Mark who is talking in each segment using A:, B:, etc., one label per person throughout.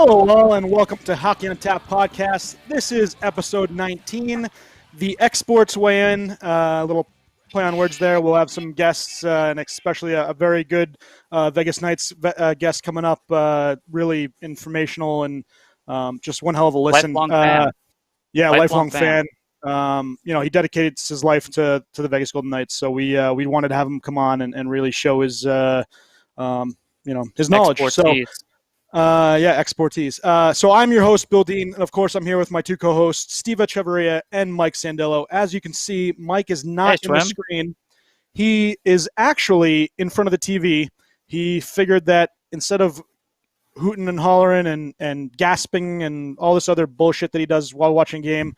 A: Hello, all, and welcome to Hockey on Tap podcast. This is episode 19, the Ex-Borts weigh-in. A little play on words there. We'll have some guests, and especially a very good Vegas Knights guest coming up. Really informational and just one hell of a listen.
B: Lifelong fan.
A: Lifelong fan. He dedicated his life to the Vegas Golden Knights, so we wanted to have him come on and really show his his knowledge.
B: Expertise.
A: Expertise. So I'm your host, Bill Dean, and of course I'm here with my two co-hosts, Steve Echeverria and Mike Sandillo. As you can see, Mike is not in the screen. He is actually in front of the TV. He figured that instead of hooting and hollering and gasping and all this other bullshit that he does while watching a game,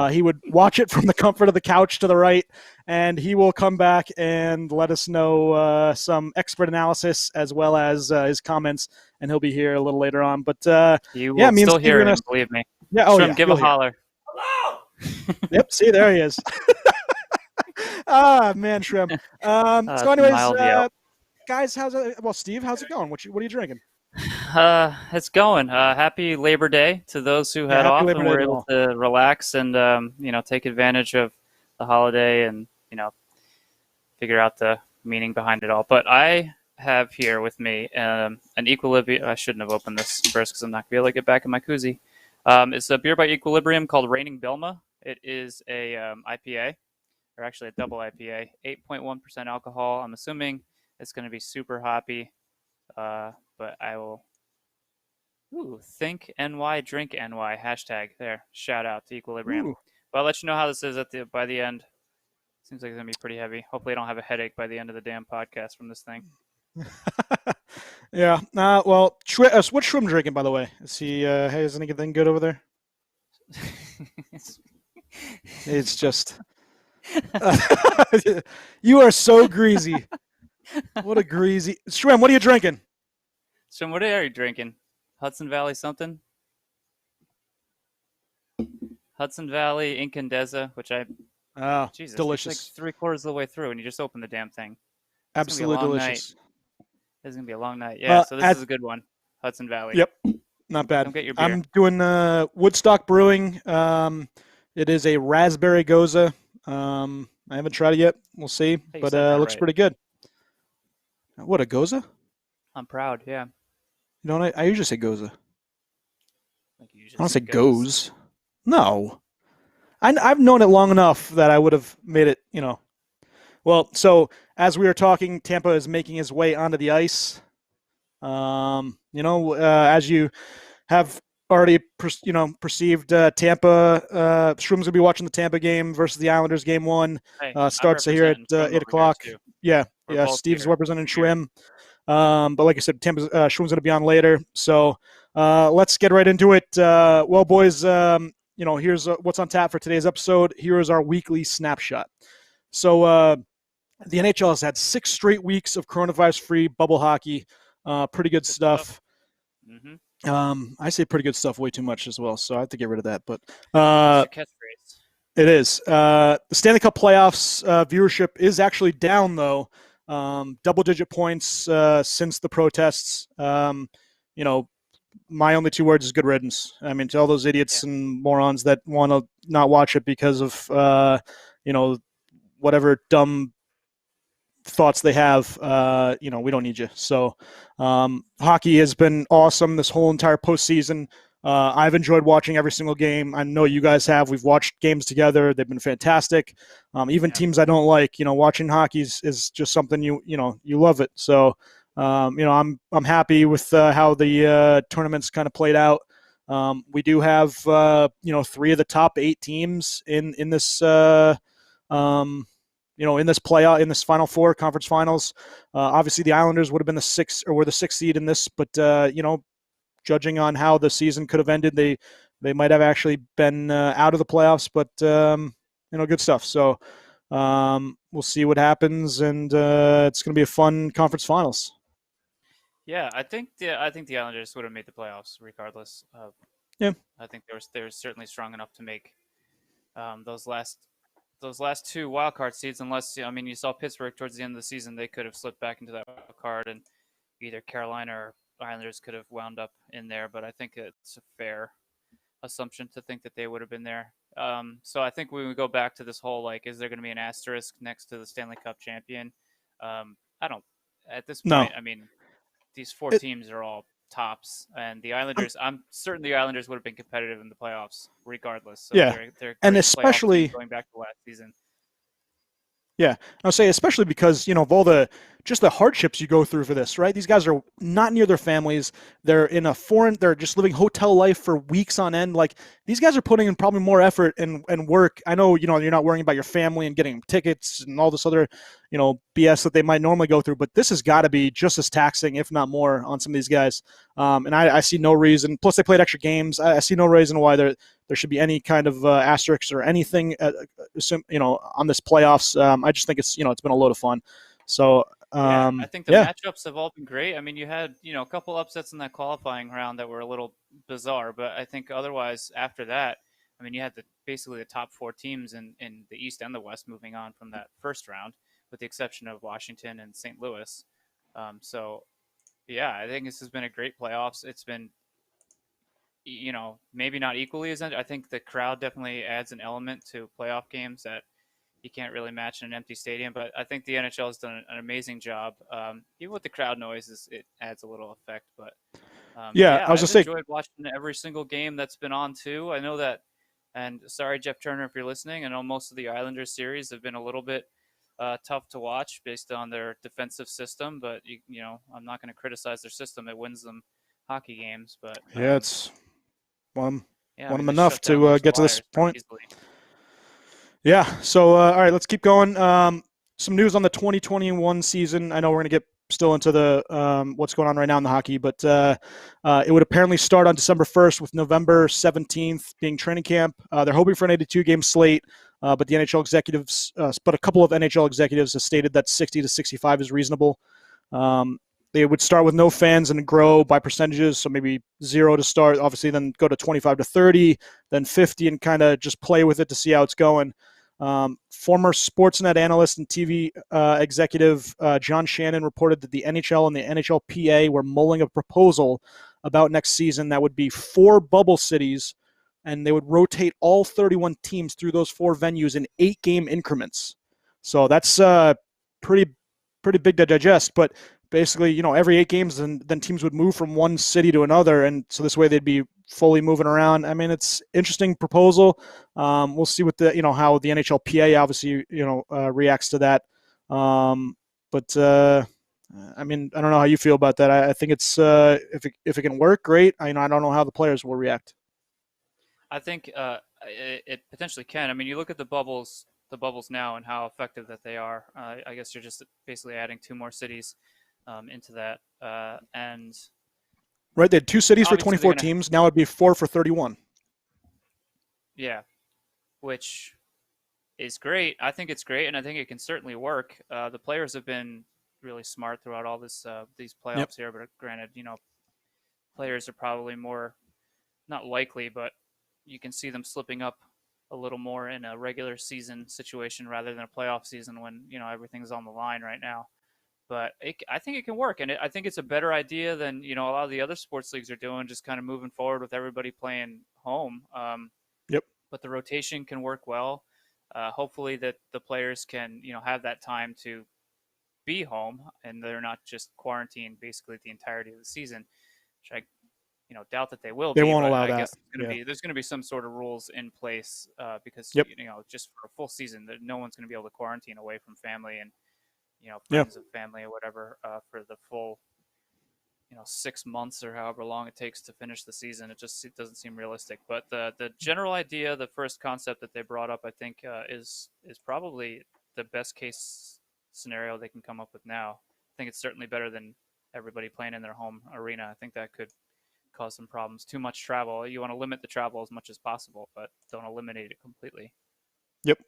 A: he would watch it from the comfort of the couch to the right, and he will come back and let us know some expert analysis as well as his comments, and he'll be here a little later on. But
B: you will still hear him, believe me.
A: Yeah,
B: Schwim, give a holler.
C: Hello!
A: Yep, see, there he is. Man, Schwim. So anyways, guys, how's it? Well, Steve, how's it going? What are you drinking?
B: It's going. Happy Labor Day to those who had off and were able to relax and take advantage of the holiday and figure out the meaning behind it all. But I have here with me an Equilibrium. I shouldn't have opened this first because I'm not gonna be able to get back in my koozie. It's a beer by Equilibrium called Reigning Bilma. It is a IPA, or actually a double IPA, 8.1% alcohol. I'm assuming it's going to be super hoppy. But I will think NY, drink NY, hashtag there. Shout out to Equilibrium.
A: Ooh.
B: But I'll let you know how this is by the end. Seems like it's going to be pretty heavy. Hopefully I don't have a headache by the end of the damn podcast from this thing.
A: Yeah. What's Schwim drinking, by the way? Is he, is anything good over there? It's just... You are so greasy. What a greasy... Schwim, what are you drinking?
B: So what are you drinking? Hudson Valley something? Hudson Valley Incandescent, which Jesus,
A: delicious.
B: It's like 3/4 of the way through, and you just open the damn thing.
A: Absolutely delicious.
B: This is going to be a long night. Yeah, so this is a good one. Hudson Valley.
A: Yep, not bad.
B: Don't get your beer.
A: I'm doing Woodstock Brewing. It is a raspberry goza. I haven't tried it yet. We'll see, but it looks pretty good. What, a goza?
B: I'm proud, yeah.
A: You know what? I usually say goza.
B: I
A: don't say goes. No. I've known it long enough that I would have made it, Well, so as we were talking, Tampa is making his way onto the ice. As you have already, perceived, Tampa, Schwim's going to be watching the Tampa game versus the Islanders game 1. Starts here at 8 o'clock. Yeah, Steve's representing Schwim. But like I said, Schwim's going to be on later. So let's get right into it. Well, boys, here's what's on tap for today's episode. Here is our weekly snapshot. So the NHL has had 6 straight weeks of coronavirus-free bubble hockey. Pretty good stuff. Mm-hmm. I say pretty good stuff way too much as well, so I have to get rid of that. But it is. The Stanley Cup playoffs viewership is actually down, though. Double-digit points since the protests. My only 2 words is good riddance. I mean, to all those idiots and morons that want to not watch it because of, whatever dumb thoughts they have, we don't need you. So hockey has been awesome this whole entire postseason. I've enjoyed watching every single game. I know you guys have. We've watched games together. They've been fantastic. Even teams I don't like, watching hockey is just something you love it. So, I'm happy with how the tournament's kind of played out. We do have 3 of the top 8 teams in this in this playoff, in this Final Four conference finals. Obviously, the Islanders would have been the 6th seed in this, but judging on how the season could have ended, they might have actually been out of the playoffs. But good stuff. So we'll see what happens, and it's going to be a fun conference finals.
B: Yeah, I think the Islanders would have made the playoffs regardless. I think they were certainly strong enough to make those last 2 wild card seeds. Unless you saw Pittsburgh towards the end of the season, they could have slipped back into that wild card, and either Carolina Islanders could have wound up in there, but I think it's a fair assumption to think that they would have been there. So I think when we go back to this whole like, is there going to be an asterisk next to the Stanley Cup champion? I don't. At this
A: No.
B: point, I mean, these four teams are all tops, and the Islanders. I'm certain the Islanders would have been competitive in the playoffs regardless. So
A: Yeah,
B: they're
A: and especially
B: going back to last season.
A: Yeah, I'll say especially because, of all the hardships you go through for this, right? These guys are not near their families. They're in they're just living hotel life for weeks on end. Like, these guys are putting in probably more effort and work. I know, you're not worrying about your family and getting tickets and all this other, BS that they might normally go through, but this has got to be just as taxing, if not more, on some of these guys. And I see no reason, plus they played extra games. I see no reason why there should be any kind of asterisks or anything, on this playoffs. I just think it's been a load of fun. So
B: I think the matchups have all been great. I mean, you had a couple upsets in that qualifying round that were a little bizarre, but I think otherwise after that, I mean, you had basically the top four teams in the East and the West moving on from that first round, with the exception of Washington and St. Louis. So yeah, I think this has been a great playoffs. It's been maybe not equally as I think the crowd definitely adds an element to playoff games that you can't really match in an empty stadium. But I think the NHL has done an amazing job. Even with the crowd noises, it adds a little effect. But
A: I was
B: I've
A: say,
B: enjoyed watching every single game that's been on too. I know that, and sorry, Jeff Turner, if you're listening. I know most of the Islanders series have been a little bit tough to watch based on their defensive system. But I'm not going to criticize their system. It wins them hockey games. But
A: it's won them enough
B: to
A: get to this point. Yeah. So, all right, let's keep going. Some news on the 2021 season. I know we're going to get still into the what's going on right now in the hockey, but it would apparently start on December 1st with November 17th being training camp. They're hoping for an 82-game slate, but the NHL executives, but a couple of NHL executives have stated that 60 to 65 is reasonable. They would start with no fans and grow by percentages, so maybe 0 to start, obviously, then go to 25 to 30, then 50, and kind of just play with it to see how it's going. Former Sportsnet analyst and TV executive John Shannon reported that the NHL and the NHLPA were mulling a proposal about next season that would be 4 bubble cities, and they would rotate all 31 teams through those 4 venues in 8-game increments. So that's pretty big to digest, but basically, every 8 games, and then teams would move from one city to another, and so this way they'd be fully moving around. I mean, it's interesting proposal. We'll see what how the NHLPA obviously reacts to that. But I mean, I don't know how you feel about that. I think it's if it can work, great. I don't know how the players will react.
B: I think it potentially can. I mean, you look at the bubbles now and how effective that they are. I guess you're just basically adding 2 more cities into that, and
A: right, they had 2 cities for 24 teams. Now it'd be 4 for 31. Yeah,
B: which is great. I think it's great, and I think it can certainly work. The players have been really smart throughout all these playoffs here. But granted, players are probably more not likely, but you can see them slipping up a little more in a regular season situation rather than a playoff season when everything's on the line right now. But I think it can work, and I think it's a better idea than a lot of the other sports leagues are doing, just kind of moving forward with everybody playing home. But the rotation can work well. Hopefully that the players can have that time to be home, and they're not just quarantined basically the entirety of the season, which I doubt that they will.
A: They won't allow that.
B: I guess there's going to be some sort of rules in place because just for a full season, that no one's going to be able to quarantine away from family and friends of family or whatever for the full 6 months or however long it takes to finish the season. It doesn't seem realistic. But the general idea, the first concept that they brought up, I think is probably the best case scenario they can come up with now. I think it's certainly better than everybody playing in their home arena. I think that could cause some problems. Too much travel. You want to limit the travel as much as possible, but don't eliminate it completely.
A: Yep.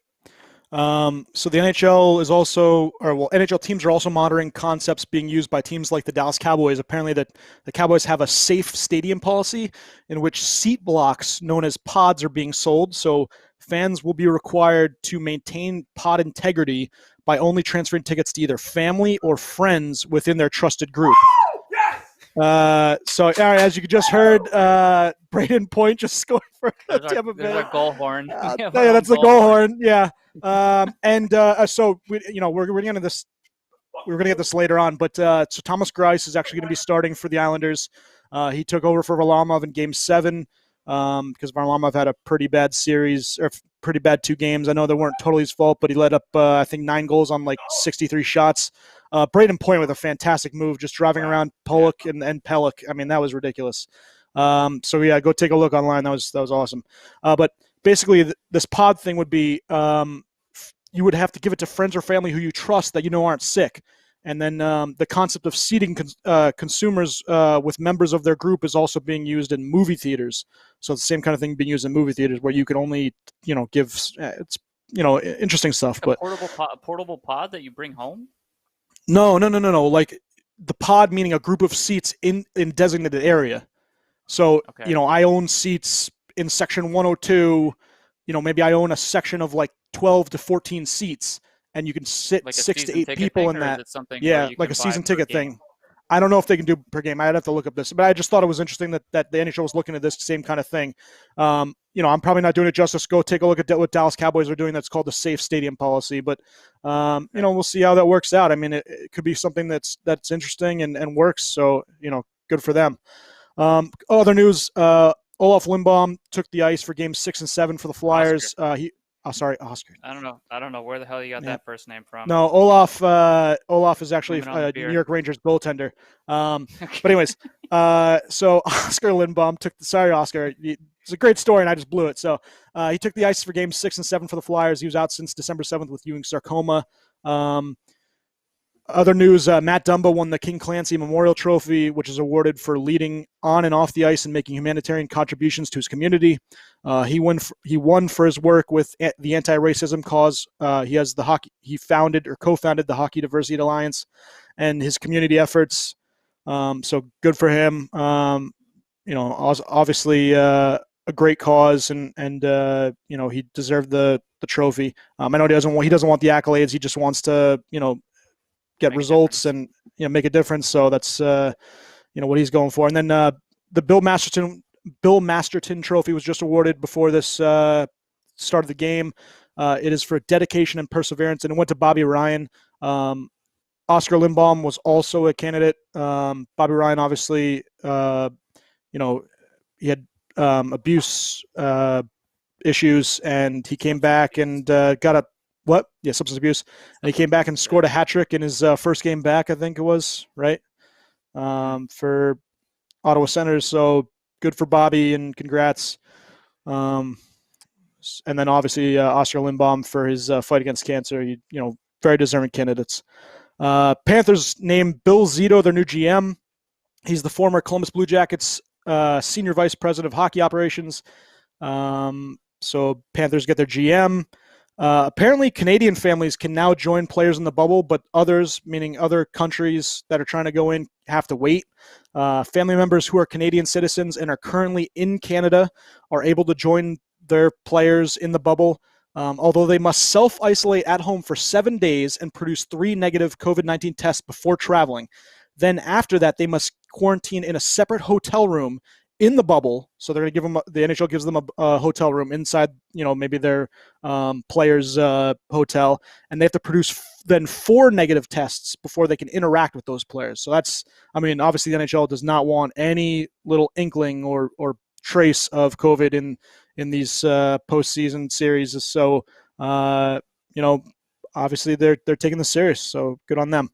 A: So the NHL is also, NHL teams are also monitoring concepts being used by teams like the Dallas Cowboys. Apparently the Cowboys have a safe stadium policy in which seat blocks known as pods are being sold. So fans will be required to maintain pod integrity by only transferring tickets to either family or friends within their trusted group.
C: Yes!
A: So, all right, as you just heard, Braden Point just scored for Tampa Bay.
B: There's our goal horn.
A: Yeah, that's the goal horn. Yeah. So we're going to get into this. We're going to get this later on, but so Thomas Greiss is actually going to be starting for the Islanders. He took over for Varlamov in Game 7 because Varlamov had a pretty bad series, or pretty bad 2 games. I know they weren't totally his fault, but he led up, I think, 9 goals on like 63 shots. Braden Point with a fantastic move, just driving around Pollock and Pellick. I mean, that was ridiculous. So yeah, go take a look online. That was awesome. But basically, this pod thing would be you would have to give it to friends or family who you trust that you know aren't sick. And then the concept of seating consumers with members of their group is also being used in movie theaters. So it's the same kind of thing being used in movie theaters where you can only, give it's, interesting stuff.
B: Like
A: a
B: portable pod that you bring home?
A: No. Like the pod meaning a group of seats in designated area. So,
B: okay.
A: I own seats in section 102. Maybe I own a section of like 12 to 14 seats, and you can sit
B: like
A: 6 to 8 people in that. Yeah, like a season ticket thing. I don't know if they can do per game. I'd have to look up this, but I just thought it was interesting that the NHL was looking at this same kind of thing. I'm probably not doing it justice. Go take a look at what Dallas Cowboys are doing. That's called the safe stadium policy. But we'll see how that works out. I mean, it could be something that's interesting and works. So good for them. Other news: Olaf Lindbaum took the ice for Games 6 and 7 for the Flyers. Oscar.
B: I don't know where the hell you got that first name from.
A: No, Olaf is actually a New York Rangers goaltender. But anyways, so Oscar Lindbaum took. Sorry, Oscar. It's a great story, and I just blew it. So he took the ice for Games 6 and 7 for the Flyers. He was out since December 7th with Ewing sarcoma. Other news, Matt Dumba won the King Clancy Memorial Trophy, which is awarded for leading on and off the ice and making humanitarian contributions to his community. He won for his work with the anti-racism cause. He founded or co-founded the Hockey Diversity Alliance and his community efforts. So good for him. Obviously a great cause, and he deserved the trophy. I know he doesn't want the accolades. He just wants to get results and make a difference. So that's what he's going for. And then the Bill Masterton Trophy was just awarded before this start of the game. It is for dedication and perseverance, and it went to Bobby Ryan. Oscar Lindbaum was also a candidate. Bobby Ryan, obviously, he had abuse issues, and he came back and got a substance abuse. And he came back and scored a hat trick in his first game back, I think it was, right? For Ottawa Senators. So good for Bobby, and congrats. And then obviously Oscar Lindbaum for his fight against cancer. Very deserving candidates. Panthers named Bill Zito their new GM. He's the former Columbus Blue Jackets senior vice president of hockey operations. So Panthers get their GM. Apparently, Canadian families can now join players in the bubble, but others, meaning other countries that are trying to go in, have to wait. Family members who are Canadian citizens and are currently in Canada are able to join their players in the bubble, although they must self-isolate at home for 7 days and produce 3 negative COVID-19 tests before traveling. Then after that, they must quarantine in a separate hotel room in the bubble. So they're going to give them, the NHL gives them a hotel room inside, maybe their players' hotel, and they have to produce then 4 negative tests before they can interact with those players. So obviously the NHL does not want any little inkling or trace of COVID in these postseason series. So, obviously they're taking this serious. So good on them.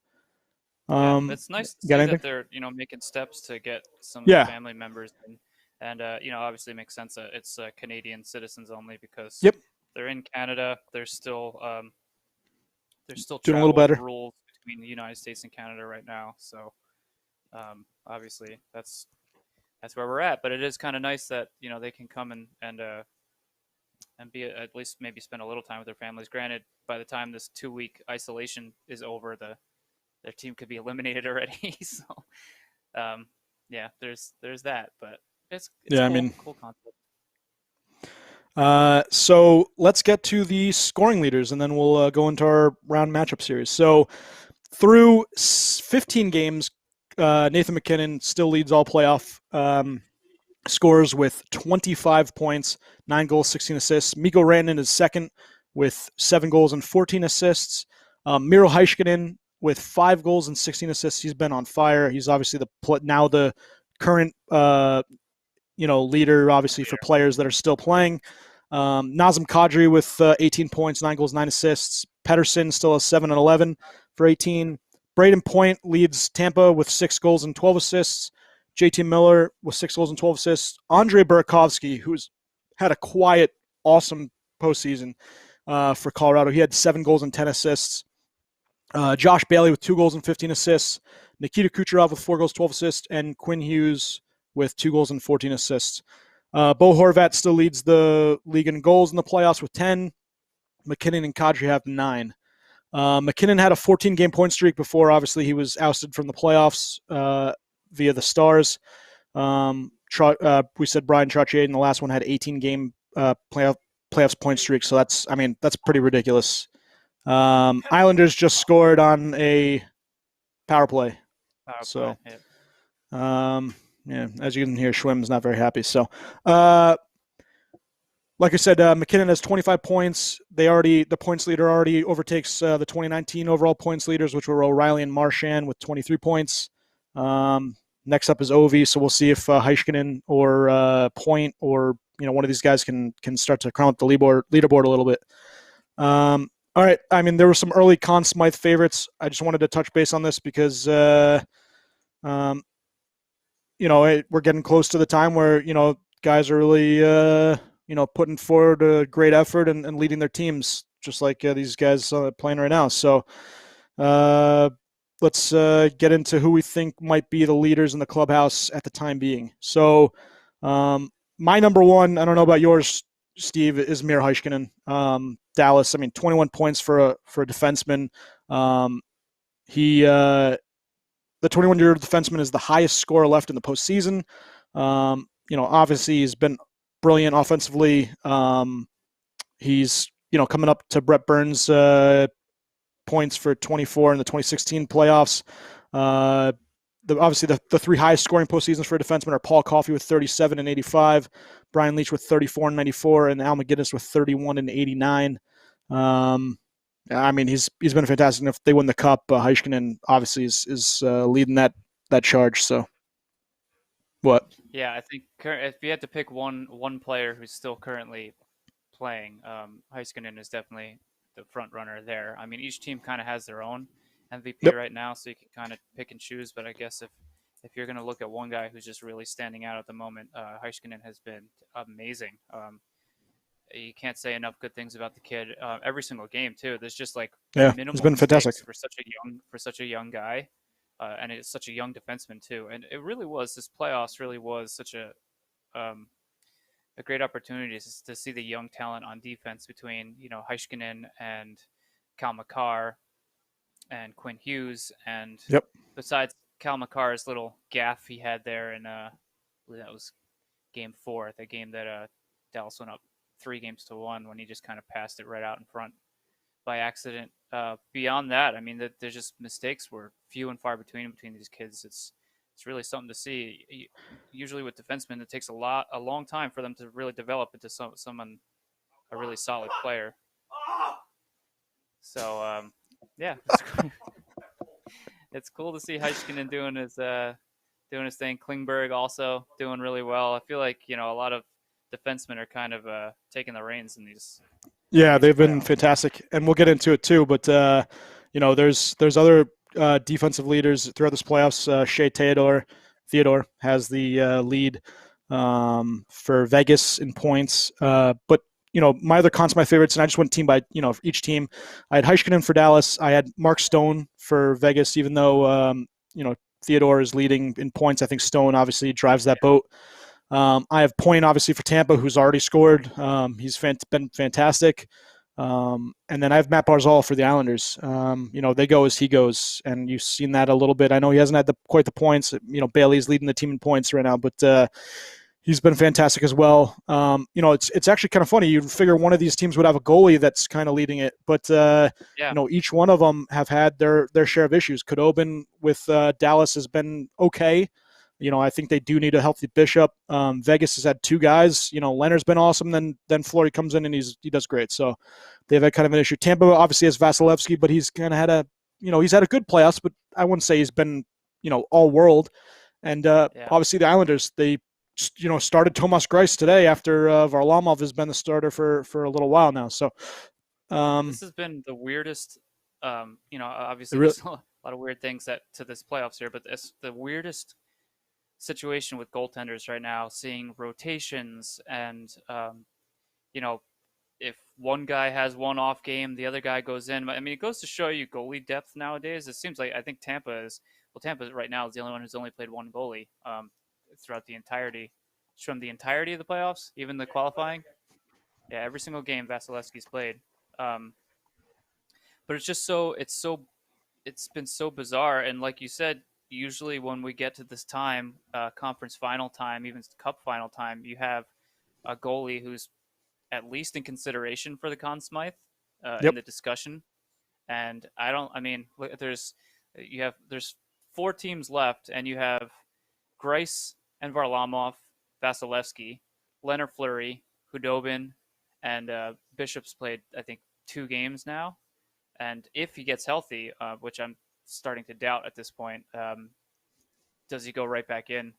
B: It's nice to see that they're making steps to get some of the family members in, and obviously it makes sense that it's Canadian citizens only because they're in Canada. There's still
A: doing a little better
B: rules between the United States and Canada right now. So obviously that's where we're at. But it is kind of nice that they can come and be at least maybe spend a little time with their families. Granted, by the time this 2-week isolation is over, their team could be eliminated already. So, there's that, but it's cool concept.
A: So let's get to the scoring leaders, and then we'll go into our round matchup series. So through 15 games, Nathan MacKinnon still leads all playoff scores with 25 points, 9 goals, 16 assists. Mikko Rantanen is second with 7 goals and 14 assists. Miro Heiskanen with 5 goals and 16 assists. He's been on fire. He's obviously now the current leader, obviously, for players that are still playing. Nazem Kadri with 18 points, 9 goals, 9 assists. Pettersson still has 7 and 11 for 18. Braden Point leads Tampa with 6 goals and 12 assists. JT Miller with 6 goals and 12 assists. Andrei Burakovsky, who's had a quiet, awesome postseason for Colorado. He had 7 goals and 10 assists. Josh Bailey with 2 goals and 15 assists. Nikita Kucherov with 4 goals, 12 assists. And Quinn Hughes with 2 goals and 14 assists. Bo Horvat still leads the league in goals in the playoffs with 10. McKinnon and Kadri have 9. McKinnon had a 14-game point streak before, obviously, he was ousted from the playoffs via the Stars. We said Brian Trottier in the last one had 18-game playoffs point streak, so that's pretty ridiculous. Islanders just scored on a power play. As you can hear, Schwim's not very happy. So, like I said, McKinnon has 25 points. The points leader already overtakes the 2019 overall points leaders, which were O'Reilly and Marchand with 23 points. Next up is Ovi, so we'll see if Heiskanen or Point or one of these guys can start to crown up the leaderboard a little bit. All right, there were some early Conn Smythe favorites. I just wanted to touch base on this because we're getting close to the time where guys are really putting forward a great effort and leading their teams, just like these guys playing right now. So let's get into who we think might be the leaders in the clubhouse at the time being. So my number one, I don't know about yours, Steve, is Miro Heiskanen. Dallas, 21 points for a defenseman. The 21-year-old defenseman is the highest scorer left in the postseason. Obviously he's been brilliant offensively. He's coming up to Brett Burns' points for 24 in the 2016 playoffs. Obviously the 3 highest scoring postseasons for a defenseman are Paul Coffey with 37 and 85, Brian Leetch with 34 and 94, and Al McGinnis with 31 and 89. He's been fantastic. And if they win the cup, Heiskanen obviously is leading that charge. So, what?
B: Yeah, I think if you had to pick one player who's still currently playing, Heiskanen is definitely the front runner there. Each team kind of has their own MVP right now, so you can kind of pick and choose. But I guess if you're going to look at one guy who's just really standing out at the moment, Heiskanen has been amazing. You can't say enough good things about the kid. Every single game too. There's just minimal
A: he's been fantastic
B: for such a young guy, and it's such a young defenseman too. And it really was this playoffs really was such a great opportunity to see the young talent on defense between Heiskanen and Cal McCarr and Quinn Hughes, and besides Cal McCarr's little gaffe he had there in I believe that was Game 4, the game that Dallas went up 3-1 when he just kind of passed it right out in front by accident. Beyond that, there's just mistakes were few and far between these kids. It's really something to see. Usually with defensemen, it takes a long time for them to really develop into a really solid player. So it's cool to see Heiskanen doing his thing. Klingberg also doing really well. I feel like a lot of defensemen are kind of taking the reins in these.
A: Yeah, they've been fantastic, and we'll get into it too. But there's other defensive leaders throughout this playoffs. Shea Theodore has the lead for Vegas in points. But my other cons, my favorites, and I just went team by for each team. I had Heiskanen for Dallas. I had Mark Stone for Vegas, even though Theodore is leading in points. I think Stone obviously drives that boat. I have Point obviously for Tampa, who's already scored. He's been fantastic. And then I have Matt Barzal for the Islanders. They go as he goes, and you've seen that a little bit. I know he hasn't had quite the points. Bailey's leading the team in points right now, but He's been fantastic as well. It's actually kind of funny. You'd figure one of these teams would have a goalie that's kind of leading it, but each one of them have had their share of issues. Khudobin with Dallas has been okay. I think they do need a healthy Bishop. Vegas has had two guys. Leonard's been awesome. Then Fleury comes in and he does great. So they've had kind of an issue. Tampa obviously has Vasilevsky, but he's kind of had he's had a good playoffs, but I wouldn't say he's been all world. And obviously the Islanders, they started Tomas Greiss today after Varlamov has been the starter for a little while now. So
B: this has been the weirdest. Obviously there's a lot of weird things to this playoffs here, but it's the weirdest situation with goaltenders right now. Seeing rotations and if one guy has one off game, the other guy goes in. I mean, it goes to show you goalie depth nowadays. It seems like I think Tampa right now is the only one who's only played one goalie throughout the entirety of the playoffs, even the qualifying. Yeah, every single game Vasilevsky's played. But it's been so bizarre. And like you said, usually when we get to this time, conference final time, even cup final time, you have a goalie who's at least in consideration for the Conn Smythe in the discussion. And there's 4 teams left, and you have Greiss and Varlamov, Vasilevsky, Leonard Fleury, Khudobin, and Bishop's played, I think, 2 games now. And if he gets healthy, which I'm starting to doubt at this point, does he go right back in?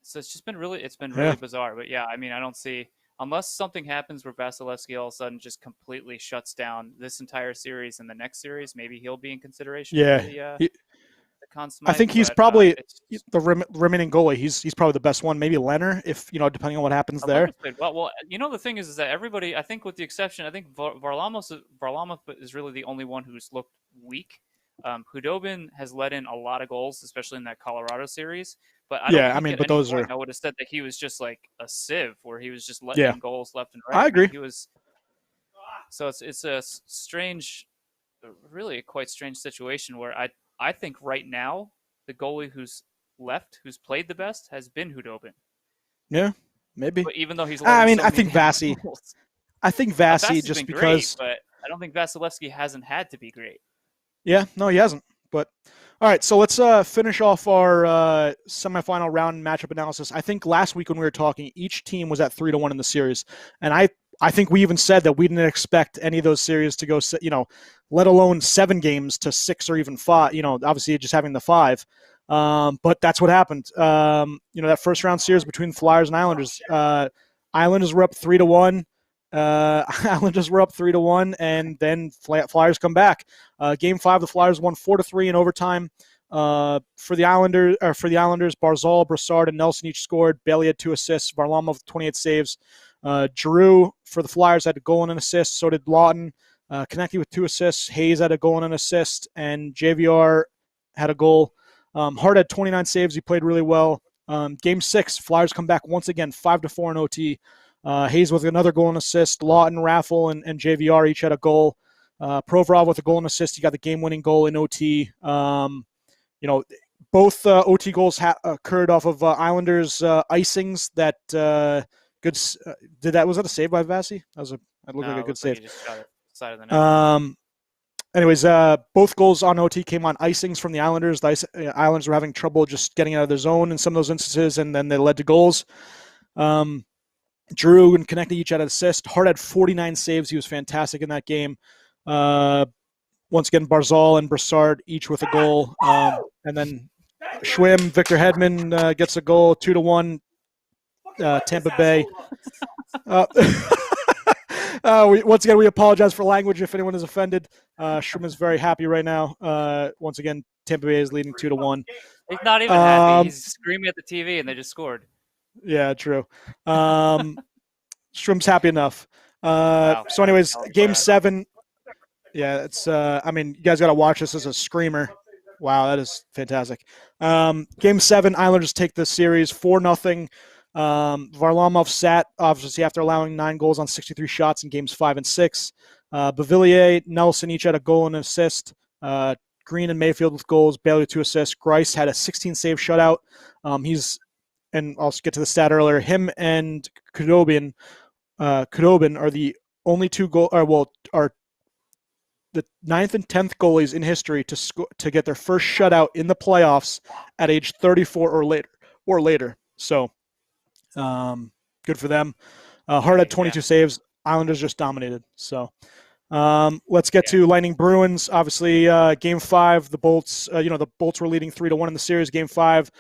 B: So it's been really bizarre. But yeah, I mean, I don't see, unless something happens where Vasilevsky all of a sudden just completely shuts down this entire series and the next series, maybe he'll be in consideration.
A: Yeah. I think he's probably the remaining goalie. He's probably the best one. Maybe Leonard, if depending on what happens there.
B: Well, the thing is that everybody, I think, with the exception, I think Varlamov is really the only one who's looked weak. Khudobin has let in a lot of goals, especially in that Colorado series. But I would have said that he was just like a sieve, where he was just letting in goals left and right.
A: I agree.
B: So it's a strange, really a quite strange situation where I think right now the goalie who's played the best has been Khudobin.
A: Yeah, maybe.
B: But even though he's,
A: I think Vasi. I think Vasi just because.
B: Great, but I don't think Vasilevsky hasn't had to be great.
A: Yeah, no, he hasn't. But all right, so let's finish off our semifinal round matchup analysis. I think last week when we were talking, each team was at 3-1 in the series, and I think we even said that we didn't expect any of those series to go, let alone 7 games to 6 or even 5. Obviously just having the 5, but that's what happened. That first round series between the Flyers and Islanders. Islanders were up 3-1. Islanders were up 3-1, and then Flyers come back. Game 5, the Flyers won 4-3 in overtime. For the Islanders, Barzal, Brassard, and Nelson each scored. Bailey had 2 assists. Varlamov with 28 saves. Drew for the Flyers had a goal and an assist. So did Lawton. Konecny with 2 assists. Hayes had a goal and an assist, and JVR had a goal. Hart had 29 saves. He played really well. Game 6, Flyers come back once again, 5-4 in OT. Hayes with another goal and assist. Lawton, Raffle, and JVR each had a goal. Provorov with a goal and assist. He got the game-winning goal in OT. Both OT goals occurred off of Islanders icings. That was that a save by Vasi? That looked like a good save.
B: Like he just got it side of the net.
A: Anyways, both goals on OT came on icings from the Islanders. The Islanders were having trouble just getting out of their zone in some of those instances, and then they led to goals. Drew and Konecny each had an assist. Hart had 49 saves. He was fantastic in that game. Once again, Barzal and Brassard each with a goal. And then Schwim, Victor Hedman gets a goal, 2-1. Tampa Bay. Once again, we apologize for language if anyone is offended. Schwim is very happy right now. Once again, Tampa Bay is leading 2-1.
B: He's not even happy. He's screaming at the TV, and they just scored.
A: Yeah, true. Schwimm's happy enough. So anyways, game 7. Yeah, it's you guys got to watch this as a screamer. Wow, that is fantastic. Game 7, Islanders take the series 4-0. Varlamov sat, obviously, after allowing 9 goals on 63 shots in games 5 and 6. Beauvillier, Nelson each had a goal and an assist. Green and Mayfield with goals. Bailey with 2 assists. Greiss had a 16-save shutout. He's and I'll get to the stat earlier. Him and Khudobin are the only two are the 9th and 10th goalies in history to get their first shutout in the playoffs at age 34 or later. So, good for them. Hart had 22 saves. Islanders just dominated. So, let's get to Lightning Bruins. Obviously, Game 5, the Bolts. The Bolts were leading 3-1 in the series. Game 5,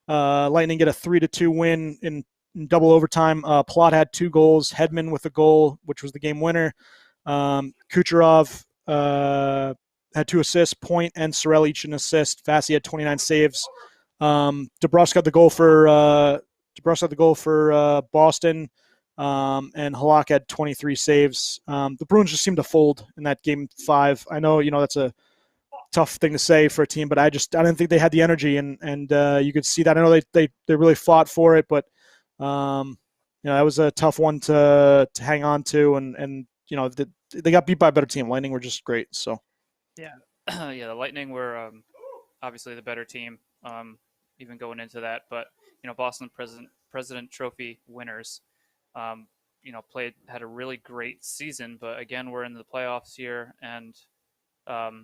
A: Lightning get a 3-2 win in double overtime. Plot had 2 goals. Hedman with a goal, which was the game winner. Kucherov had 2 assists. Point and Sorel each an assist. Fassi had 29 saves. DeBrusque got the goal for Boston. And Halak had 23 saves. The Bruins just seemed to fold in that Game 5. I know, that's a tough thing to say for a team, but I didn't think they had the energy, and you could see that. I know they really fought for it, but that was a tough one to hang on to, and they got beat by a better team. Lightning were just great. So
B: yeah, the Lightning were obviously the better team, even going into that. But Boston President Trophy winners, had a really great season. But again, we're in the playoffs here, and you're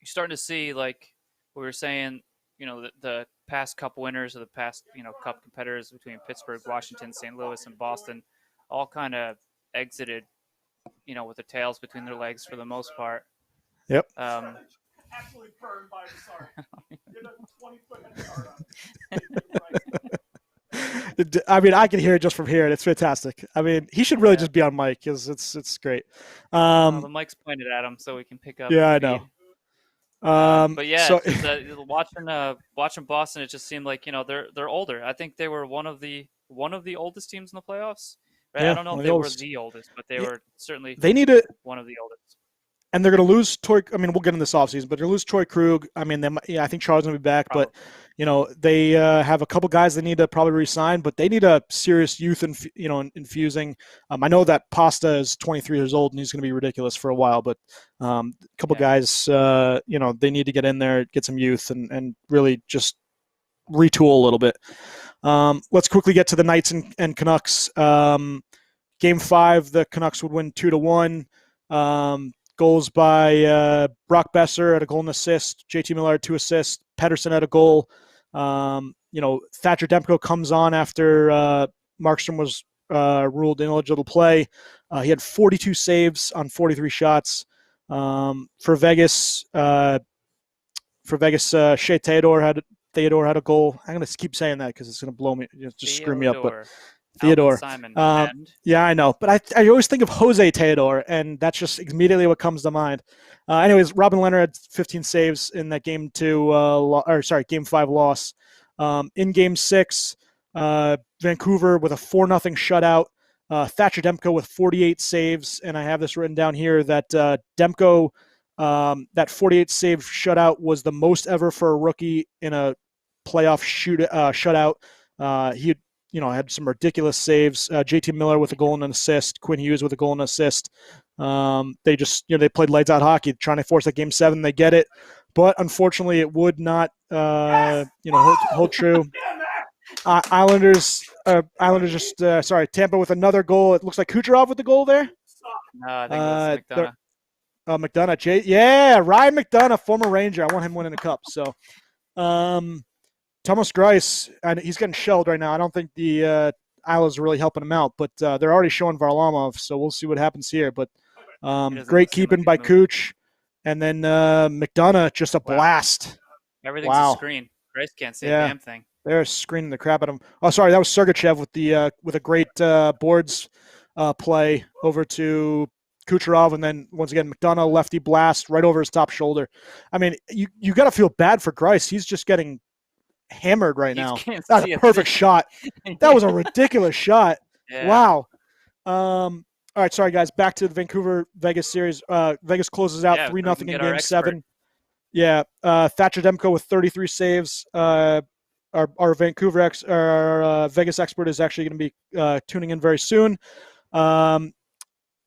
B: starting to see, like we were saying, the past Cup winners or the past Cup competitors between Pittsburgh, Washington, St. Louis, and Boston all kind of exited with their tails between their legs for the most part.
A: Yep.
C: Absolutely burned by the sorry. Get a 20-foot head start on.
A: I mean, I can hear it just from here, and it's fantastic. I mean, he should really just be on mic because it's great.
B: The mic's pointed at him, so we can pick up.
A: Yeah, I know.
B: But yeah,
A: so,
B: watching Boston, it just seemed like they're older. I think they were one of the oldest teams in the playoffs. Right?
A: Yeah,
B: I don't know if they were the oldest, but they were certainly one of the oldest.
A: And they're going to lose Troy. I mean, we'll get in this offseason, but they're going to lose Troy Krug. I mean, I think Charles going to be back, probably. But they have a couple guys they need to probably re-sign, but they need a serious youth infusing. I know that Pasta is 23 years old and he's going to be ridiculous for a while, but a couple guys, they need to get in there, get some youth, and really just retool a little bit. Let's quickly get to the Knights and Canucks. Game 5, the Canucks would win 2-1. Goals by Brock Besser at a goal and assist. JT Miller had 2 assists. Pettersson had a goal. Thatcher Demko comes on after Markstrom was ruled ineligible to play. He had 42 saves on 43 shots. For Vegas, Shea Theodore had a goal. I'm going to keep saying that because it's going to blow me, just screw me up. But Theodore.
B: Simon,
A: yeah, I know. But I always think of Jose Theodore, and that's just immediately what comes to mind. Anyways, Robin Leonard had 15 saves in that Game 5 loss. In Game 6, Vancouver with a 4-0 shutout. Thatcher Demko with 48 saves, and I have this written down here that Demko, that 48 save shutout was the most ever for a rookie in a playoff shutout. He had some ridiculous saves. JT Miller with a goal and an assist. Quinn Hughes with a goal and assist. They just, they played lights out hockey, trying to force that Game 7. They get it, but unfortunately, it would not, hold true. Tampa with another goal. It looks like Kucherov with the goal there.
B: No, I think it was McDonough.
A: McDonough. Ryan McDonough, former Ranger. I want him winning the Cup. So, Thomas Greiss, and he's getting shelled right now. I don't think the Islanders are really helping him out, but they're already showing Varlamov, so we'll see what happens here. But great keeping by Cooch, and then McDonough, just a blast.
B: Everything's a screen. Greiss can't say a damn thing.
A: They're screening the crap out of him. Oh, sorry, that was Sergachev with a great boards play over to Kucherov, and then once again McDonough lefty blast right over his top shoulder. I mean, you got to feel bad for Greiss. He's just getting hammered right now. That's a perfect shot. That was a ridiculous shot. Yeah. Wow. All right, sorry guys. Back to the Vancouver-Vegas series. Vegas closes out 3-0 in Game 7. Yeah. Thatcher Demko with 33 saves. Our Vegas expert is actually going to be tuning in very soon.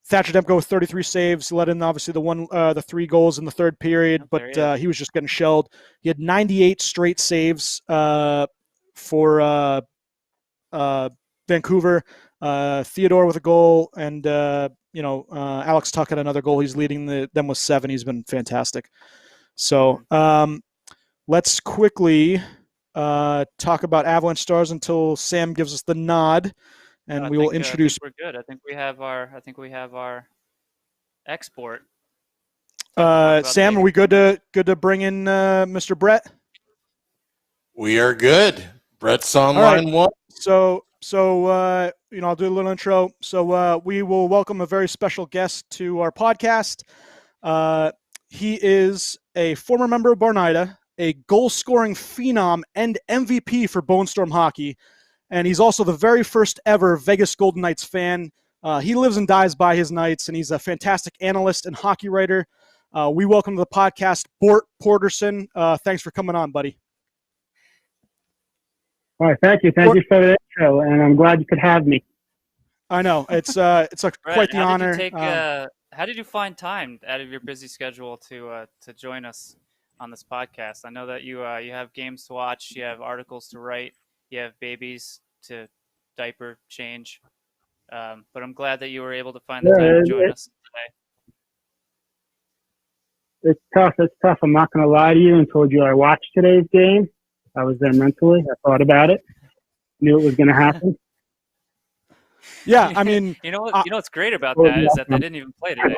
A: Thatcher Demko with 33 saves, let in obviously the 3 goals in the third period, but he was just getting shelled. He had 98 straight saves for Vancouver. Theodore with a goal, and Alex Tuck had another goal. He's leading them with 7. He's been fantastic. So let's quickly talk about Avalanche Stars until Sam gives us the nod, and we will introduce.
B: I think we're good. I think we have our Ex-Bort.
A: Sam, are we good to bring in Mr. Brett?
D: We are good. Brett's on line one.
A: So I'll do a little intro. So we will welcome a very special guest to our podcast. He is a former member of Barnida, a goal-scoring phenom and MVP for Bone Storm Hockey, and he's also the very first ever Vegas Golden Knights fan. He lives and dies by his Knights, and he's a fantastic analyst and hockey writer. We welcome to the podcast Bort Porterson. Thanks for coming on, buddy.
E: All right, thank you for the intro, and I'm glad you could have me.
A: I know it's quite the honor.
B: How did you find time out of your busy schedule to join us on this podcast? I know that you have games to watch, you have articles to write, you have babies to diaper change, but I'm glad that you were able to find the time to join us today.
E: It's tough. I'm not going to lie to you and told you I watched today's game. I was there mentally. I thought about it. Knew it was going to happen.
A: Yeah, I mean,
B: you know what's great about that is that they didn't even play today.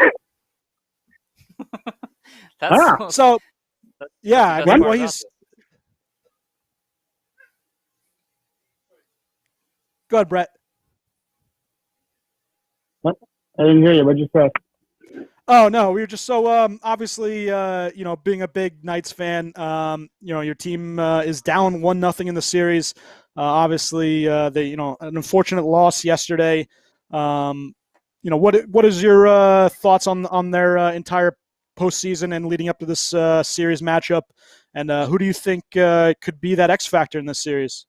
A: Go ahead, Brett.
E: What? I didn't hear you. What'd you say?
A: Oh no, we were just so obviously being a big Knights fan, your team is down 1-0 in the series. Obviously, they an unfortunate loss yesterday. What is your thoughts on their entire postseason and leading up to this series matchup? And who do you think could be that X factor in this series?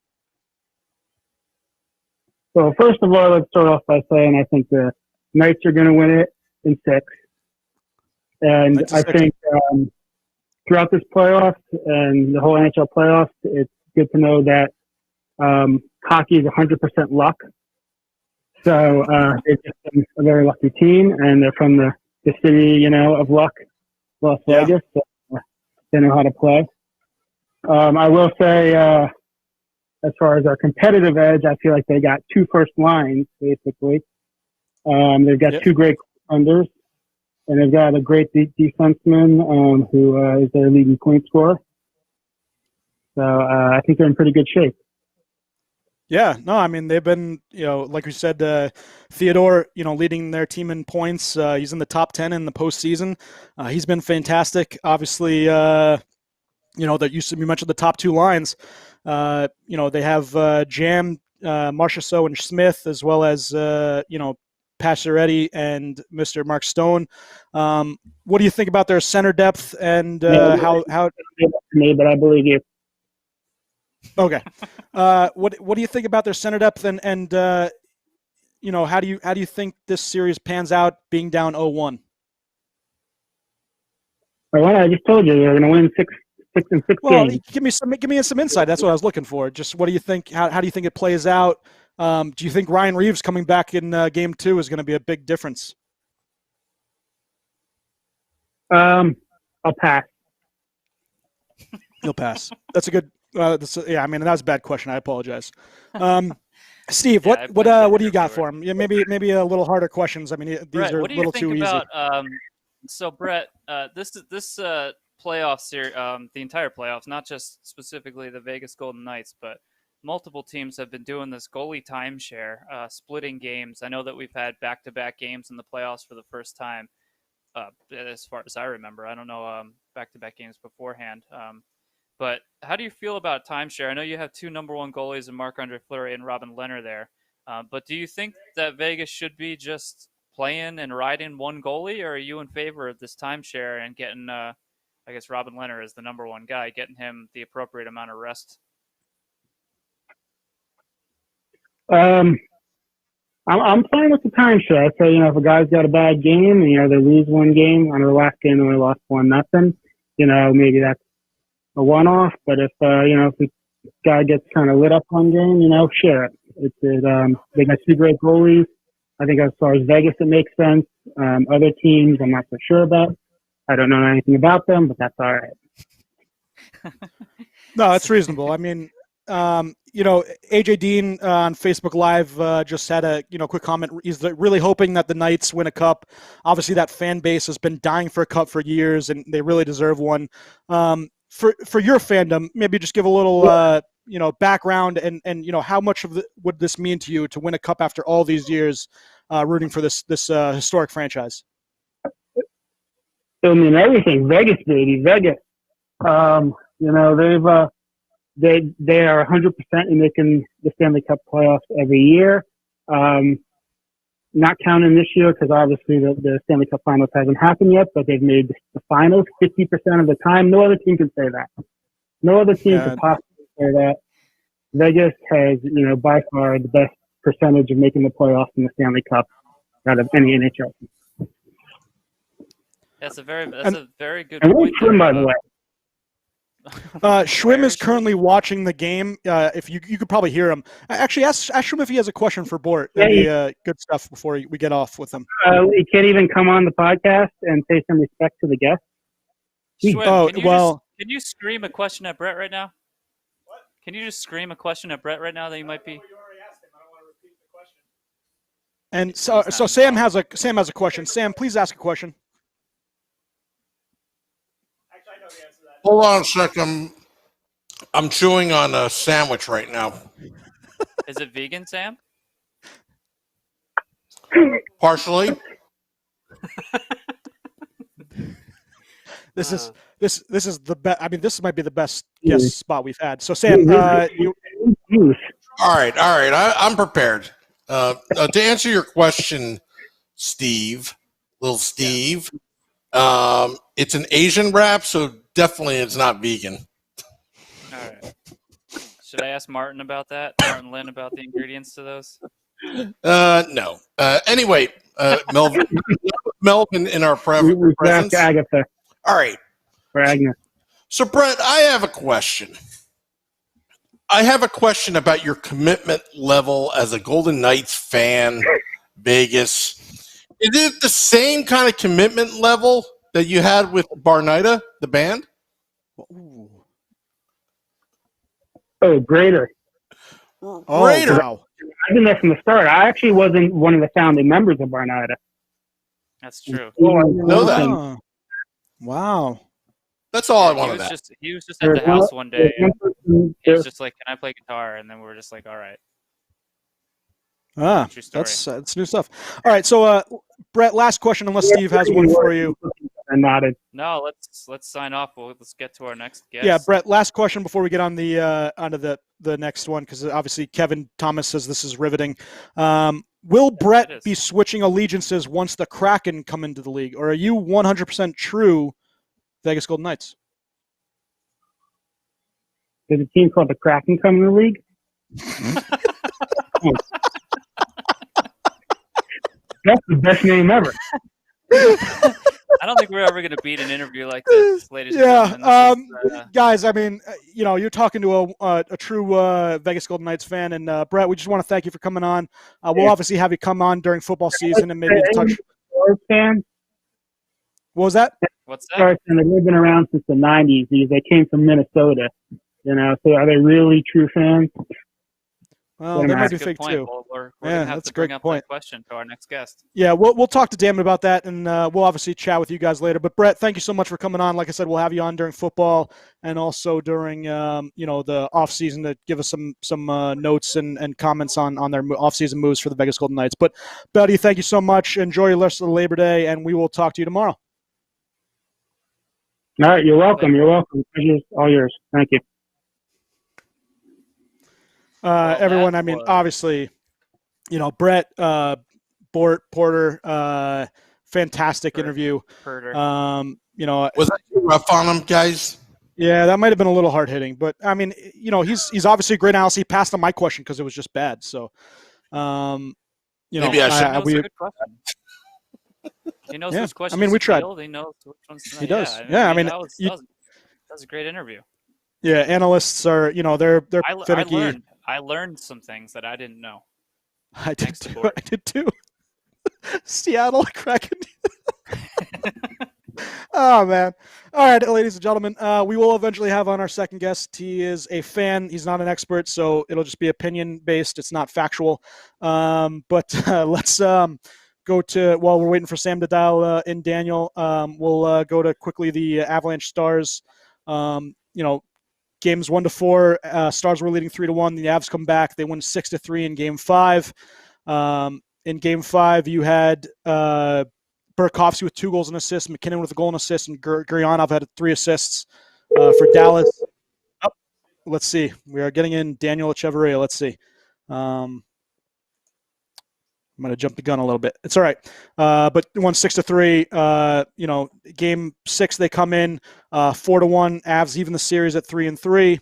E: So first of all, let's start off by saying I think the Knights are going to win it in 6. And I think throughout this playoffs and the whole NHL playoffs, it's good to know that hockey is 100% luck. So they're just a very lucky team, and they're from the city, of luck, Las Vegas. So they know how to play. I will say, as far as our competitive edge, I feel like they got 2 first lines, basically. They've got 2 great defenders. And they've got a great defenseman who is their leading point scorer. So I think they're in pretty good shape.
A: Yeah, no, I mean, they've been, like we said, Theodore, leading their team in points. He's in the top 10 in the postseason. He's been fantastic. Obviously, that you mentioned the top 2 lines. They have Jam, Marchessault, and Smith, as well as, Pacioretty and Mr. Mark Stone. What do you think about their center depth and how?
E: Me, but I believe you.
A: Okay. What do you think about their center depth and how do you think this series pans out being down 0-1?
E: Well, I just told you they're going to win 6 and 6
A: well,
E: games.
A: Give me some insight. That's what I was looking for. Just what do you think? How do you think it plays out? Do you think Ryan Reeves coming back in Game 2 is going to be a big difference?
E: I'll pass.
A: You'll pass. That's a good. that was a bad question. I apologize. Steve, what do you got for him? Yeah, maybe a little harder questions. I mean, these
B: Brett,
A: are a little too easy.
B: So Brett, this playoff series, the entire playoffs, not just specifically the Vegas Golden Knights, but multiple teams have been doing this goalie timeshare, splitting games. I know that we've had back-to-back games in the playoffs for the first time, as far as I remember. I don't know back-to-back games beforehand. But how do you feel about timeshare? I know you have 2 number 1 goalies in Marc-Andre Fleury and Robin Lehner there. But do you think that Vegas should be just playing and riding one goalie, or are you in favor of this timeshare and getting, I guess Robin Lehner is the number 1 guy, getting him the appropriate amount of rest?
E: I'm fine with the timeshare. So, if a guy's got a bad game and, they lose 1 game, on their last game they only lost 1-0, maybe that's a one-off. But if the guy gets kind of lit up one game, share it. They got 2 great goalies. I think as far as Vegas, it makes sense. Other teams, I'm not so sure about. I don't know anything about them, but that's all right.
A: No, that's reasonable. I mean, AJ Dean on Facebook Live just had a quick comment. He's really hoping that the Knights win a cup. Obviously, that fan base has been dying for a cup for years, and they really deserve one. For your fandom, maybe just give a little background and how much would this mean to you to win a cup after all these years rooting for this historic franchise?
E: I mean, everything. Vegas, baby, Vegas. They are 100% in making the Stanley Cup playoffs every year. Not counting this year because obviously the Stanley Cup Finals hasn't happened yet, but they've made the finals 50% of the time. No other team can say that. No other team can possibly say that. Vegas has, by far the best percentage of making the playoffs in the Stanley Cup out of any NHL team.
B: That's a very good
E: point.
B: point.
E: Schwim, by the way.
A: Schwim is currently watching the game. If you could probably hear him. Actually, ask Schwim if he has a question for Bort. Yeah, good stuff before we get off with him.
E: He can't even come on the podcast and pay some respect to the guests.
B: Schwim, can you scream a question at Brett right now? What? Can you just scream a question at Brett right now that you might be?
C: You already asked him. I don't want to repeat the question.
A: And so Sam has a question. Sam, please ask a question.
C: Actually, I know the answer to that.
D: Hold on a second. I'm chewing on a sandwich right now.
B: Is it vegan, Sam?
D: Partially.
A: This is the best. I mean, this might be the best guest spot we've had. So, Sam,
D: All right. I'm prepared. To answer your question, little Steve, it's an Asian wrap, so definitely it's not vegan.
B: All right. Should I ask Martin about that? Martin Lynn about the ingredients to those?
D: No. Anyway, Melvin in our presence.
E: Agatha.
D: All right.
E: For Agnes.
D: So, Brett, I have a question. I have a question about your commitment level as a Golden Knights fan, Vegas. Is it the same kind of commitment level that you had with Barnida, the band?
E: Oh, greater.
D: Greater.
A: Wow.
E: I've been there from the start. I actually wasn't one of the founding members of Barnida.
B: That's true.
D: Oh, I didn't know that.
A: Wow.
D: That's all I wanted to ask.
B: He was just at the house one day. He was just like, "Can I play guitar?" And then we were just like, "All right."
A: That's new stuff. All right, so Brett, last question, unless Steve has one for you.
E: I nodded.
B: No, let's sign off. Let's get to our next guest.
A: Yeah, Brett, last question before we get on onto the next one, because obviously Kevin Thomas says this is riveting. Will Brett be switching allegiances once the Kraken come into the league, or are you 100% true Vegas Golden Knights?
E: Did a team called the Kraken come in the league? That's the best name ever.
B: I don't think we're ever going to beat an interview like this, ladies and gentlemen.
A: Guys, I mean, you're talking to a true Vegas Golden Knights fan, and Brett, we just want to thank you for coming on. We'll obviously have you come on during football season and maybe touch.
E: Fan?
A: What was that?
B: What's that?
E: They've been around since the 90s. They came from Minnesota. So are they really true fans?
A: Well, that might be fake too.
B: Well, we're going to have to bring up that question to our next guest.
A: Yeah, we'll talk to Damon about that, and we'll obviously chat with you guys later. But Brett, thank you so much for coming on. Like I said, we'll have you on during football and also during the off season to give us some notes and comments on their off season moves for the Vegas Golden Knights. But buddy, thank you so much. Enjoy your rest of the Labor Day, and we will talk to you tomorrow.
E: All right, you're welcome. You're welcome. Pleasure's all yours. Thank you.
A: Everyone, I mean, obviously, Brett, Porter, fantastic interview.
B: Was
D: that too rough on him, guys?
A: Yeah, that might have been a little hard hitting, but I mean, he's obviously a great analyst. He passed on my question because it was just bad. So,
D: maybe I should.
B: He knows which questions.
A: I mean, we tried.
B: He knows which ones.
A: He does. Yeah, I mean, that
B: was a great interview.
A: Yeah, analysts are, they're finicky.
B: I learned some things that I didn't know.
A: I did too. Seattle Kraken. Oh, man. All right, ladies and gentlemen, we will eventually have on our second guest. He is a fan. He's not an expert, so it'll just be opinion-based. It's not factual. But let's go to, while we're waiting for Sam to dial in Daniel, we'll go to quickly the Avalanche Stars. Games 1-4, Stars were leading 3-1. The Avs come back. They win 6-3 in Game 5. In Game 5, you had Burakovsky with 2 goals and assists, McKinnon with a goal and assist, and Guryanov had 3 assists for Dallas. Oh, let's see. We are getting in Daniel Echeverria. Let's see. I'm going to jump the gun a little bit. It's all right. But won 6-3. Game 6, they come in 4-1. Avs even the series at 3-3.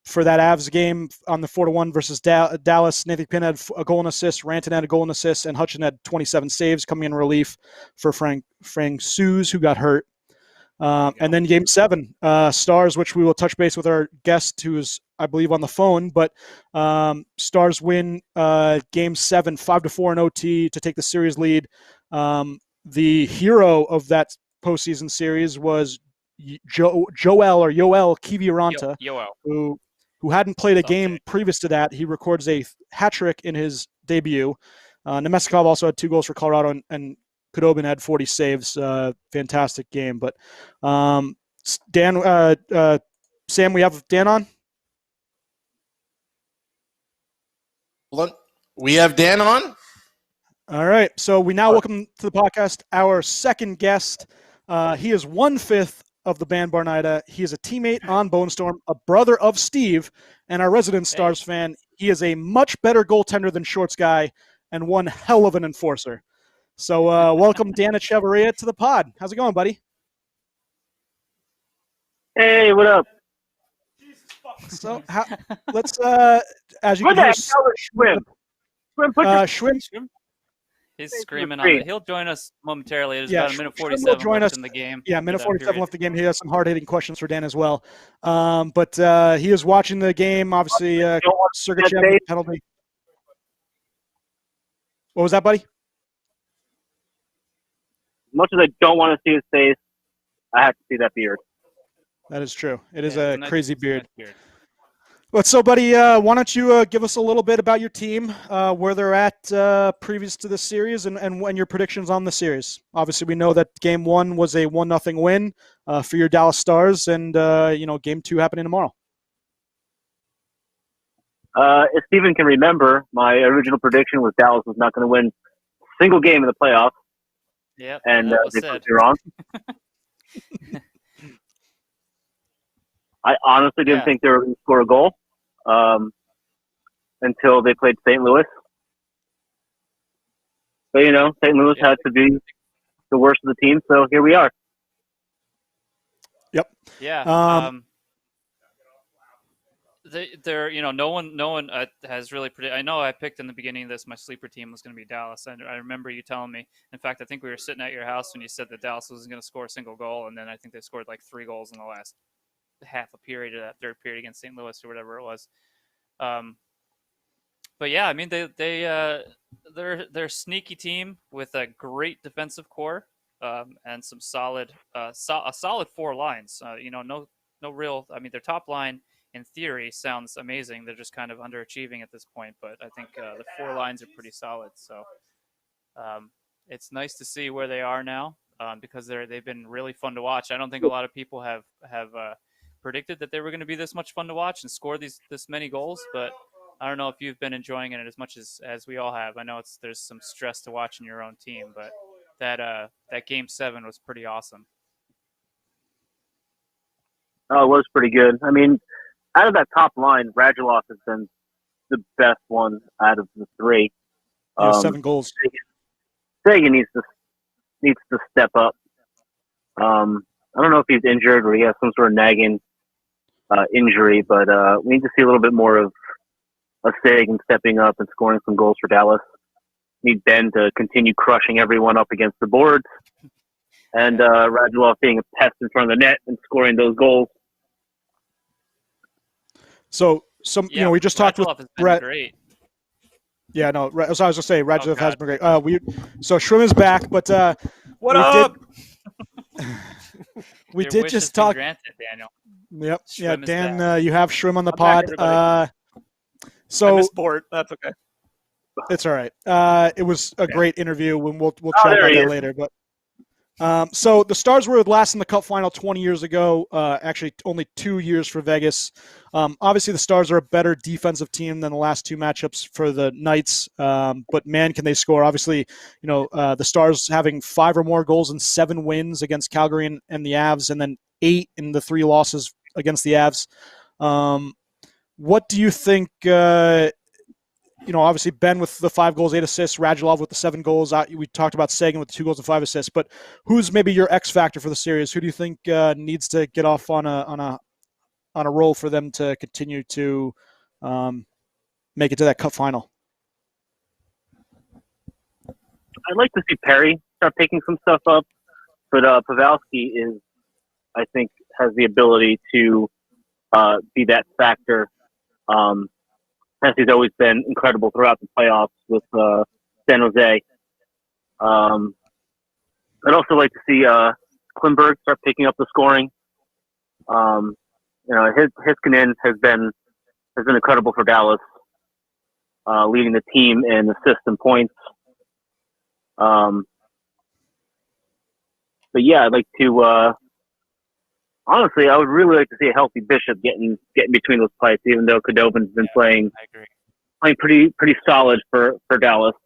A: For that Avs game on the 4-1 versus Dallas, Nathan Pin had a goal and assist, Ranton had a goal and assist, and Hutchin had 27 saves coming in relief for Frank Suze, who got hurt. And then Game 7, Stars, which we will touch base with our guest, who is, I believe, on the phone. But Stars win Game 7, 5-4 in OT to take the series lead. The hero of that postseason series was Joel Kiviranta, who hadn't played a game previous to that. He records a hat trick in his debut. Nemestikov also had 2 goals for Colorado, and Khudobin had 40 saves. Fantastic game. But Sam, we have Dan on?
D: Hold on. We have Dan on?
A: All right. So we now welcome to the podcast our second guest. He is 1/5 of the band Barnida. He is a teammate on Bone Storm, a brother of Steve, and our resident Stars fan. He is a much better goaltender than Shorts Guy and one hell of an enforcer. So welcome Dan Echeverria to the pod. How's it going, buddy?
E: Hey, what up?
A: So let's as you can hear,
E: Schwim.
A: Schwim.
B: He's screaming on it. He'll join us momentarily. There's about a minute 47 left in the game.
A: Yeah, minute 47 left in the game. He has some hard-hitting questions for Dan as well. But he is watching the game. Obviously, Sergachev penalty. What was that, buddy?
E: As much as I don't want to see his face, I have to see that beard.
A: That is true. It is a crazy beard. But so, buddy, why don't you give us a little bit about your team, where they're at previous to this series, and your predictions on the series. Obviously, we know that Game 1 was a 1-0 win for your Dallas Stars, and Game 2 happening tomorrow.
E: If Steven can remember, my original prediction was Dallas was not going to win a single game in the playoffs.
B: Yeah,
E: and they proved me wrong. I honestly didn't think they were going to score a goal until they played St. Louis. But, St. Louis had to be the worst of the team, so here we are.
A: Yep.
B: Yeah. They're no one has really predicted. I know I picked in the beginning of this my sleeper team was going to be Dallas. I remember you telling me. In fact, I think we were sitting at your house when you said that Dallas wasn't going to score a single goal, and then I think they scored like 3 goals in the last half a period of that third period against St. Louis or whatever it was. But yeah, I mean they're a sneaky team with a great defensive core and some solid a solid 4 lines. No real. I mean their top line in theory sounds amazing. They're just kind of underachieving at this point, but I think the 4 lines are pretty solid. So it's nice to see where they are now because they've been really fun to watch. I don't think a lot of people have predicted that they were going to be this much fun to watch and score this many goals, but I don't know if you've been enjoying it as much as we all have. I know there's some stress to watching your own team, but that Game 7 was pretty awesome.
E: Oh, it was pretty good. I mean, out of that top line, Radulov has been the best one out of the 3.
A: 7 goals.
E: Sagan needs to step up. I don't know if he's injured or he has some sort of nagging injury, but we need to see a little bit more of Sagan stepping up and scoring some goals for Dallas. Need Ben to continue crushing everyone up against the boards, and Radulov being a pest in front of the net and scoring those goals.
A: So some we just talked with Brett.
B: Great.
A: Yeah, no. So I was gonna say Radulov has been great. So Schwim is back, but
F: what up?
A: We did just talk.
B: Granted, Daniel.
A: Yep.
B: Schwim
A: Dan, you have Schwim on the pod. So
F: I missed Bort. That's okay.
A: It's all right. It was a great interview, and we'll chat about that later. But so the Stars were last in the Cup final 20 years ago. Actually, only 2 years for Vegas. Obviously, the Stars are a better defensive team than the last two matchups for the Knights. But man, can they score? Obviously, the Stars having 5 or more goals in 7 wins against Calgary and the Avs, and then 8 in the 3 losses against the Avs. What do you think? Obviously Ben with the 5 goals, 8 assists, Radulov with the 7 goals. We talked about Sagan with the 2 goals and 5 assists. But who's maybe your X factor for the series? Who do you think needs to get off on a roll for them to continue to make it to that Cup final?
G: I'd like to see Perry start picking some stuff up, but Pavelski I think, has the ability to be that factor. As he's always been incredible throughout the playoffs with San Jose. I'd also like to see Klimberg start picking up the scoring. Heiskanen has been incredible for Dallas, leading the team in assists and points. But yeah, I'd like to. Honestly, I would really like to see a healthy Bishop getting between those fights, even though Khudobin's been playing pretty solid for Dallas.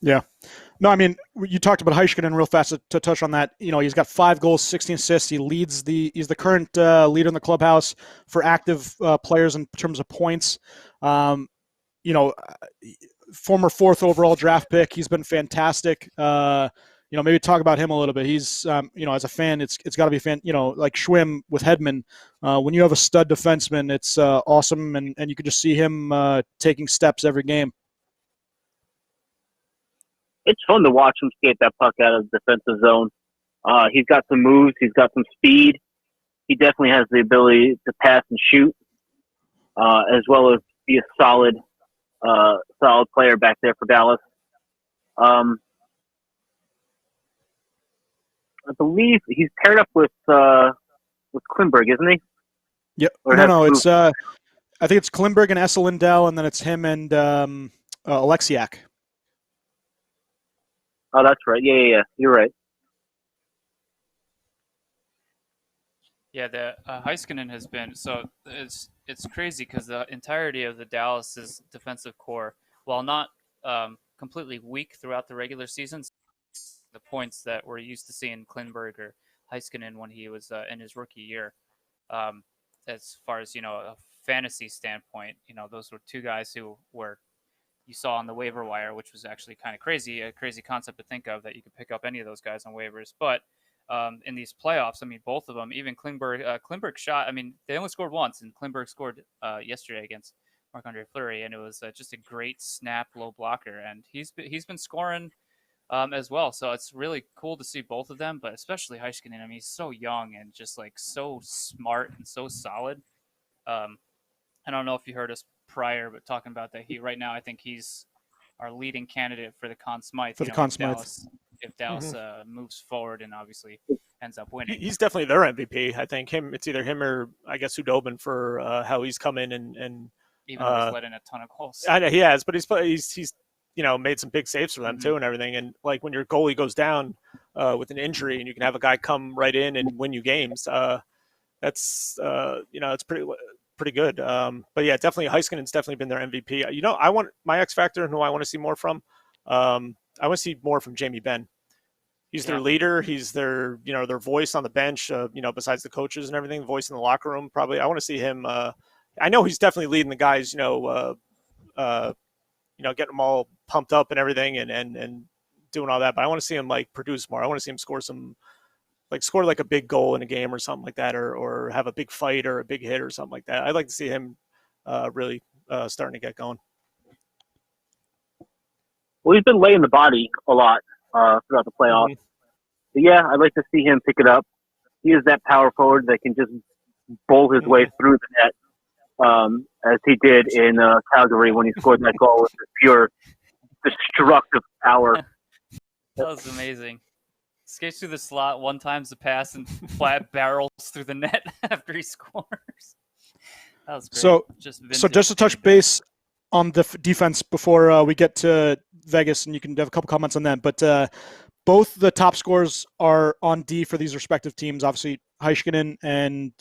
A: Yeah. No, I mean, you talked about Heiskanen real fast to touch on that. He's got 5 goals, 16 assists. He's the current leader in the clubhouse for active players in terms of points. Former 4th overall draft pick. He's been fantastic. Maybe talk about him a little bit. He's, as a fan, it's got to be fan. Like Schwim with Hedman. When you have a stud defenseman, it's awesome, and you can just see him taking steps every game.
G: It's fun to watch him skate that puck out of the defensive zone. He's got some moves. He's got some speed. He definitely has the ability to pass and shoot, as well as be a solid player back there for Dallas. I believe he's paired up with Klimberg, isn't he?
A: Yep. No. It's I think it's Klimberg and Esa Lindell, and then it's him and Alexiak.
G: Oh, that's right. Yeah. You're right.
B: Yeah, the Heiskanen has been so it's crazy because the entirety of the Dallas's defensive core, while not completely weak throughout the regular season, the points that we're used to seeing Klimberg or Heiskanen when he was in his rookie year. As far as a fantasy standpoint, those were 2 guys who were you saw on the waiver wire, which was actually kind of crazy, a crazy concept to think of that you could pick up any of those guys on waivers. But in these playoffs, I mean, both of them, even Klimberg shot. I mean, they only scored once, and Klimberg scored yesterday against Marc-Andre Fleury, and it was just a great snap low blocker, and he's been scoring as well. So it's really cool to see both of them, but especially Heiskanen. I mean, he's so young and just like so smart and so solid. I don't know if you heard us prior, but talking about that, right now I think he's our leading candidate for the Conn Smythe.
A: For the Conn Smythe.
B: If Dallas moves forward and obviously ends up winning.
F: He's definitely their MVP. I think it's either him or I guess Khudobin for how he's come in and
B: even though he's let in a ton of goals.
F: I know he has, but he's made some big saves for them too and everything. And like when your goalie goes down with an injury and you can have a guy come right in and win you games, that's it's pretty good. But yeah, definitely Heiskanen's definitely been their MVP. I want my X factor and who I want to see more from. I want to see more from Jamie Benn. He's their leader. He's their their voice on the bench. Besides the coaches and everything, voice in the locker room. Probably I want to see him. I know he's definitely leading the guys. Getting them all pumped up and everything, and doing all that. But I want to see him produce more. I want to see him score a big goal in a game or something like that, or have a big fight or a big hit or something like that. I'd like to see him really starting to get going.
G: Well, he's been laying the body a lot throughout the playoffs. Mm-hmm. But yeah, I'd like to see him pick it up. He is that power forward that can just bowl his way through the net as he did in Calgary when he scored that goal with his pure destructive power.
B: That was amazing. Skates through the slot, one time's the pass, and flat barrels through the net after he scores. That was great.
A: So just to touch base on the defense before we get to Vegas, and you can have a couple comments on that. But both the top scorers are on D for these respective teams. Obviously, Heiskanen and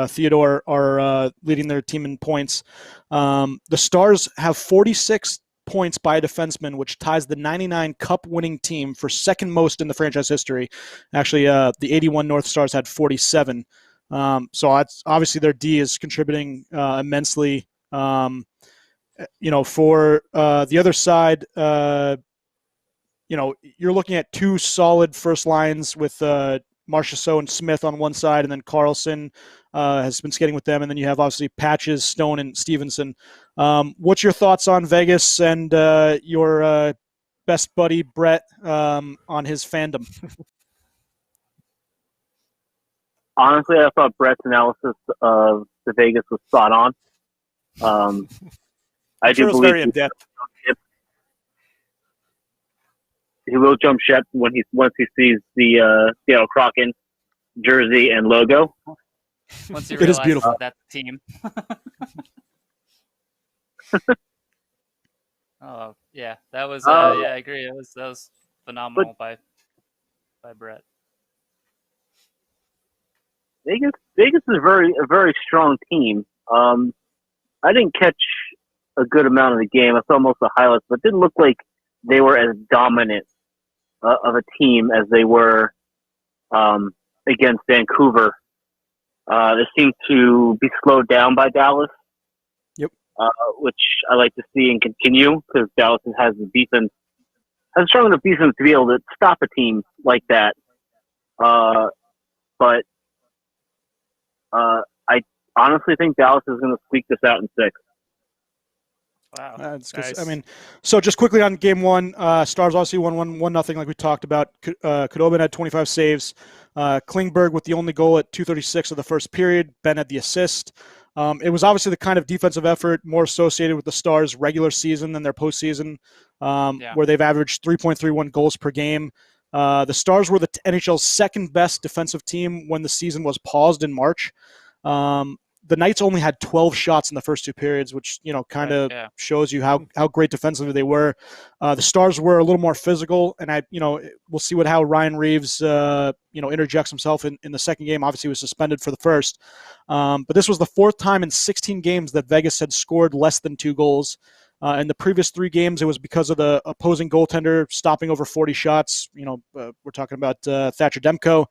A: Theodore are leading their team in points. The Stars have 46 points by a defenseman, which ties the 99 cup-winning team for second most in the franchise history. Actually, the 81 North Stars had 47. So obviously their D is contributing immensely. For the other side, you're looking at two solid first lines with Marchessault and Smith on one side, and then Carlson has been skating with them, and then you have obviously Patches, Stone, and Stevenson. What's your thoughts on Vegas and your best buddy Brett on his fandom?
G: Honestly, I thought Brett's analysis of the Vegas was spot on. I do believe
F: very in depth.
G: He will jump ship once he sees the Seattle Kraken jersey and logo.
B: Once he realizes that's the team. Oh yeah, that was I agree. That was phenomenal by Brett.
G: Vegas is a very strong team. I didn't catch a good amount of the game. I saw most of the highlights, but it didn't look like they were as dominant of a team as they were against Vancouver. They seem to be slowed down by Dallas.
A: Yep.
G: Which I like to see and continue because Dallas has a strong enough defense to be able to stop a team like that. But I honestly think Dallas is going to squeak this out in 6.
B: Wow.
A: That's
B: nice.
A: I mean, so just quickly on game one, Stars obviously won 1-0 like we talked about. Khudobin had 25 saves. Klingberg with the only goal at 2:36 of the first period. Ben had the assist. It was obviously the kind of defensive effort more associated with the Stars' regular season than their postseason, where they've averaged 3.31 goals per game. The Stars were the NHL's second best defensive team when the season was paused in March. The Knights only had 12 shots in the first two periods, which kind of shows you how great defensively they were. The Stars were a little more physical, and we'll see how Ryan Reeves interjects himself in the second game. Obviously, he was suspended for the first, but this was the fourth time in 16 games that Vegas had scored less than 2 goals. In the previous 3 games, it was because of the opposing goaltender stopping over 40 shots. We're talking about Thatcher Demko.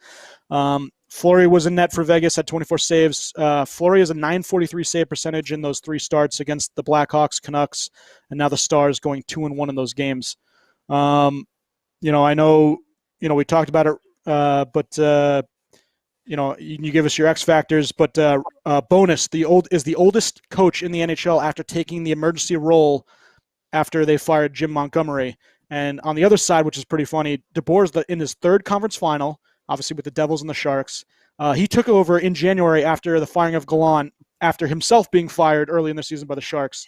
A: Fleury was in net for Vegas, had 24 saves. Fleury has a .943 save percentage in those 3 starts against the Blackhawks, Canucks, and now the Stars going 2-1 in those games. I know, we talked about it, but you give us your X factors. But Bonus is the oldest coach in the NHL after taking the emergency role after they fired Jim Montgomery. And on the other side, which is pretty funny, DeBoer's in his 3rd conference final, obviously with the Devils and the Sharks. He took over in January after the firing of Gallant, after himself being fired early in the season by the Sharks.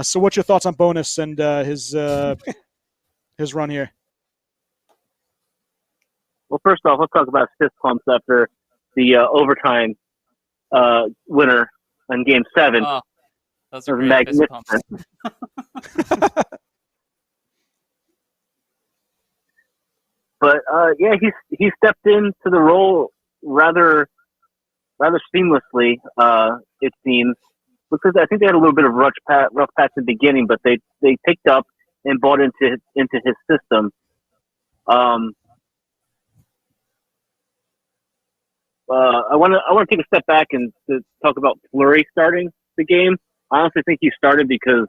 A: So what's your thoughts on Bonus and his run here?
G: Well, first off, let's talk about fist pumps after the overtime winner in Game 7.
B: Oh, those
G: are
B: magnificent.
G: But he stepped into the role rather seamlessly. It seems because I think they had a little bit of rough patch at the beginning, but they picked up and bought into his system. I want to take a step back and to talk about Fleury starting the game. I honestly think he started because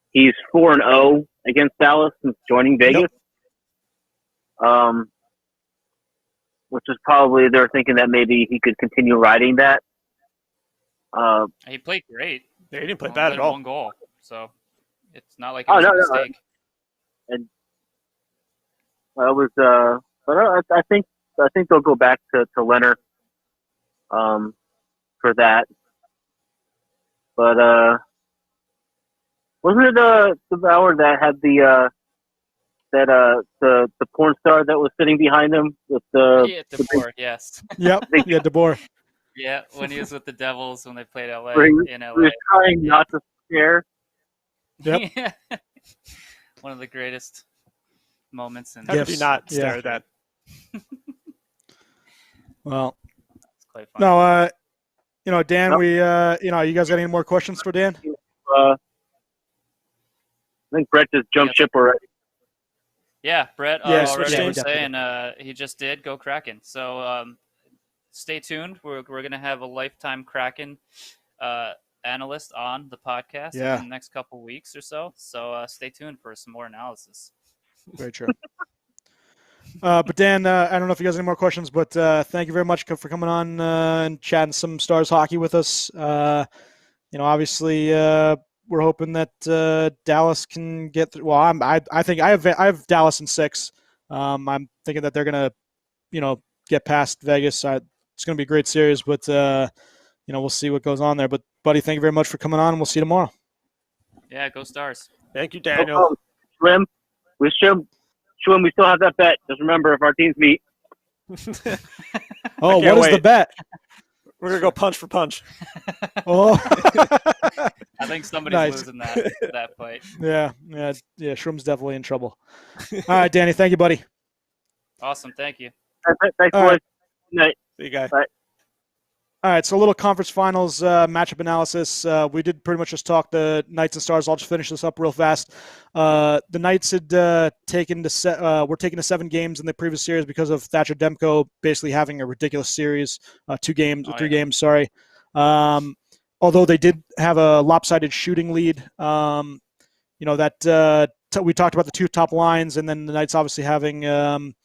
G: he's 4-0 against Dallas since joining Vegas.
A: Yep.
G: Which is probably they're thinking that maybe he could continue riding that.
B: He played great.
F: Yeah, he didn't play bad at all.
B: 1 goal, so it's not like it was a mistake.
G: And I was, but I think they'll go back to Leonard, for that. But wasn't it the hour that had the porn star that was sitting behind him with the
B: DeBoer, yes.
A: Yep. Yeah, DeBoer.
B: Yeah, when he was with the Devils when they played LA in LA.
G: He was trying not to stare.
A: Yep.
B: Yeah. One of the greatest moments in
F: How could you not stare at that?
A: Well,
B: it's quite funny.
A: no, Dan,
G: Nope.
A: you guys got any more questions for Dan?
G: I think Brett just jumped ship already.
B: Yeah, Brett
A: Yeah,
B: already
A: yeah,
B: was saying he just did go Kraken. So stay tuned. We're going to have a lifetime Kraken analyst on the podcast in the next couple weeks or so. So stay tuned for some more analysis.
A: Very true. But Dan, I don't know if you guys have any more questions, but thank you very much for coming on and chatting some Stars hockey with us. Obviously, we're hoping that Dallas can get through. Well, I think I have Dallas in 6. I'm thinking that they're gonna, get past Vegas. It's gonna be a great series, but we'll see what goes on there. But buddy, thank you very much for coming on, and we'll see you tomorrow.
B: Yeah, go Stars.
F: Thank you, Daniel.
G: Schwim, we still have that bet. Just remember, if our teams meet.
A: Oh, what is the bet?
F: We're gonna go punch for punch.
A: Oh,
B: I think somebody's losing that fight.
A: Yeah. Schwim's definitely in trouble. All right, Danny, thank you, buddy.
B: Awesome, thank you.
G: Thanks, boys.
A: Right.
G: Good night.
F: See you guys.
G: Bye.
A: All right, so a little conference finals matchup analysis. We did pretty much just talk the Knights and Stars. I'll just finish this up real fast. The Knights had were taken to 7 games in the previous series because of Thatcher Demko basically having a ridiculous series, 3 games. Sorry. Although they did have a lopsided shooting lead. We talked about the 2 top lines, and then the Knights obviously having an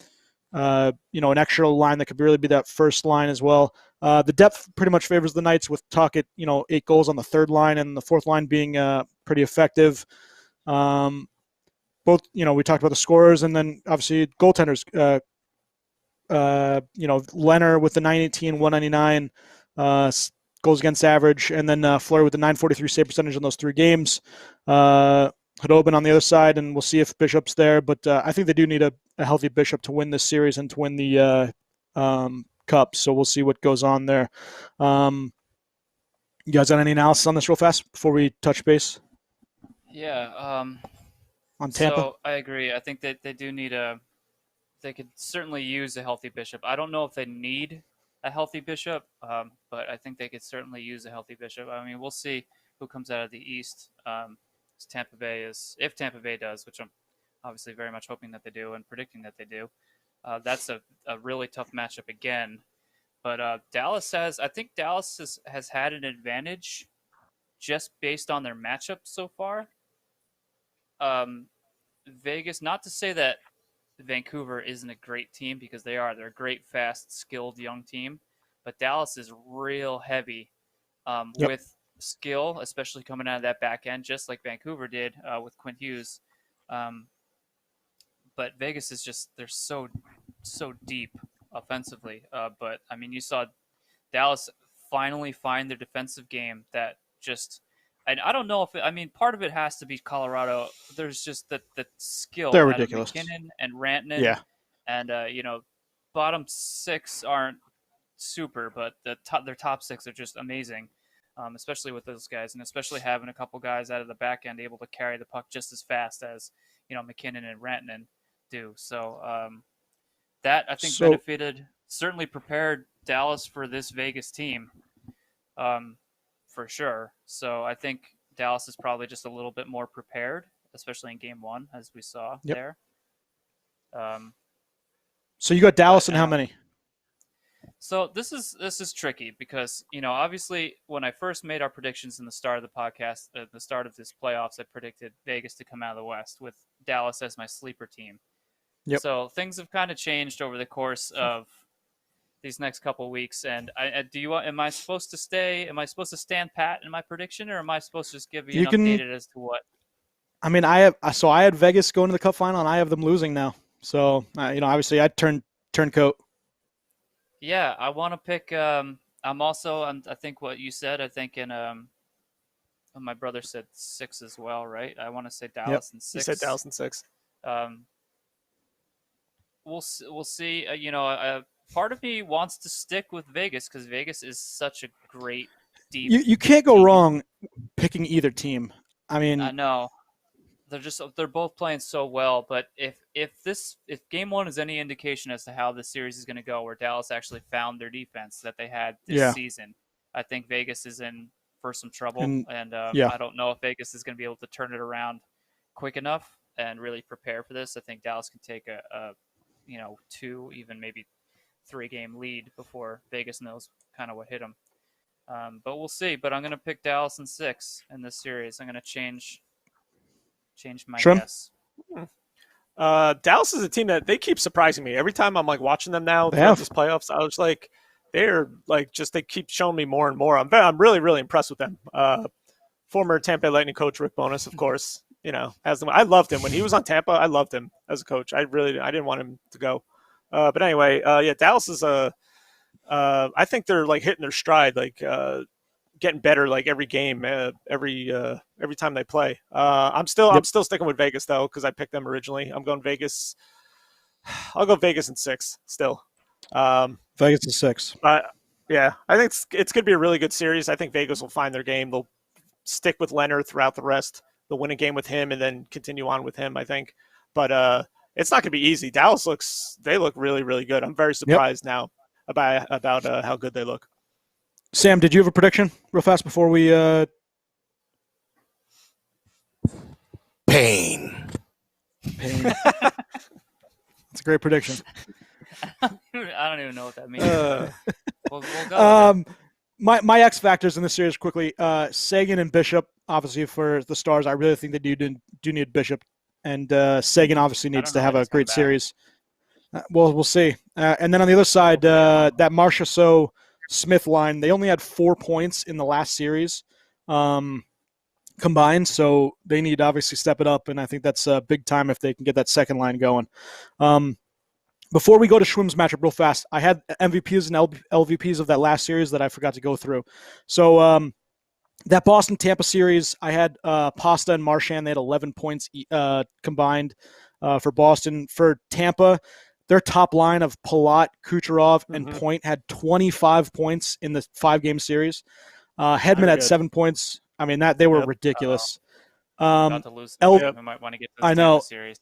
A: extra line that could really be that first line as well. The depth pretty much favors the Knights with Tuck at 8 goals on the 3rd line and the 4th line being pretty effective. Both we talked about the scorers, and then obviously goaltenders. Leonard with the 918, 199 goals against average, and then Fleury with the 943 save percentage in those 3 games. Khudobin on the other side, and we'll see if Bishop's there. But I think they do need a healthy Bishop to win this series and to win the Cup. So we'll see what goes on there. You guys got any analysis on this real fast before we touch base?
B: Yeah.
A: On Tampa?
B: So I agree. I think that they do need they could certainly use a healthy Bishop. I don't know if they need a healthy Bishop, but I think they could certainly use a healthy Bishop. I mean, we'll see who comes out of the East. If Tampa Bay does, which I'm obviously very much hoping that they do and predicting that they do. That's a really tough matchup again. But Dallas has had an advantage just based on their matchup so far. Vegas, not to say that Vancouver isn't a great team, because they're a great, fast, skilled young team. But Dallas is real heavy with skill, especially coming out of that back end, just like Vancouver did with Quinn Hughes. But Vegas is just, they're so deep offensively. But I mean, you saw Dallas finally find their defensive game that just, and I don't know if part of it has to be Colorado. There's just the skill.
A: They're ridiculous.
B: McKinnon and Rantanen.
A: Yeah.
B: And bottom 6 aren't super, but their top 6 are just amazing. Especially with those guys, and especially having a couple guys out of the back end able to carry the puck just as fast as McKinnon and Rantanen do. So that I think benefited, certainly prepared Dallas for this Vegas team, for sure. So I think Dallas is probably just a little bit more prepared, especially in Game 1, as we saw there.
A: So you got Dallas and how many?
B: So this is tricky because, obviously when I first made our predictions in the start of the podcast, at the start of this playoffs, I predicted Vegas to come out of the West with Dallas as my sleeper team.
A: Yep.
B: So things have kind of changed over the course of these next couple of weeks. And am I supposed to stand pat in my prediction, or am I supposed to just give you an updated as to what?
A: I mean, I had Vegas going to the Cup final, and I have them losing now. So, obviously I turncoat. Yeah,
B: I want to pick. I think what you said. I think in my brother said 6 as well, right? I want to say Dallas and 6.
F: You said Dallas and 6.
B: We'll see. Part of me wants to stick with Vegas because Vegas is such a great deep.
A: You can't go wrong picking either team. I mean,
B: I know they're both playing so well, but if game 1 is any indication as to how this series is going to go, where Dallas actually found their defense that they had this season, I think Vegas is in for some trouble, and I don't know if Vegas is going to be able to turn it around quick enough and really prepare for this. I think Dallas can take a 2, even maybe 3-game lead before Vegas knows kind of what hit them. But we'll see. But I'm going to pick Dallas in 6 in this series. I'm going to change my guess.
F: Dallas is a team that they keep surprising me every time. I'm like watching them now throughout these playoffs. I was like, they're like they keep showing me more and more. I'm really, really impressed with them. Former Tampa Bay Lightning coach Rick Bowness, of course, I loved him when he was on Tampa. I loved him as a coach. I didn't want him to go. But anyway, Dallas is I think they're like hitting their stride, like getting better like every game, every time they play. I'm still sticking with Vegas though because I picked them originally. I'm going Vegas. I'll go Vegas in 6 still.
A: Vegas in 6.
F: Yeah, I think it's going to be a really good series. I think Vegas will find their game. They'll stick with Leonard throughout the rest. They'll win a game with him and then continue on with him, I think. But it's not going to be easy. Dallas they look really, really good. I'm very surprised now about how good they look.
A: Sam, did you have a prediction real fast before we
D: Pain.
A: That's a great prediction.
B: I don't even know what that means. We'll go.
A: My X factors in this series quickly. Sagan and Bishop, obviously for the Stars. I really think they do need Bishop, and Sagan obviously needs to have a great series. We'll see. And then on the other side, that Marchessault Smith line, they only had 4 points in the last series combined, so they need to obviously step it up, and I think that's big time if they can get that second line going. Before we go to Schwim's matchup real fast, I had MVPs and LVPs of that last series that I forgot to go through. So that Boston-Tampa series, I had Pasta and Marchand. They had 11 points combined for Boston. For Tampa, their top line of Palat, Kucherov, and Point had 25 points in the 5-game series. Hedman had 7 points. I mean, they were ridiculous.
B: About to lose. We might want to get to the Tampa series.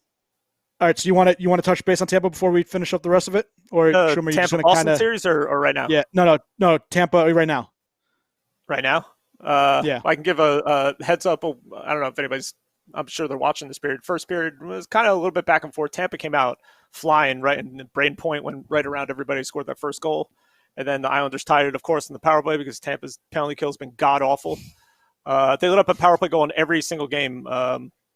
A: All right, so you want to touch base on Tampa before we finish up the rest of it, or
F: Tampa Boston series, or right now?
A: Yeah, no, Tampa right now.
F: Right now,
A: yeah.
F: I can give a heads up. I don't know if anybody's. I'm sure they're watching this period. First period was kind of a little bit back and forth. Tampa came out flying right, and Braden Point went right around everybody, scored that first goal, and then the Islanders tied it, of course, in the power play because Tampa's penalty kill has been god awful. They lit up a power play goal in every single game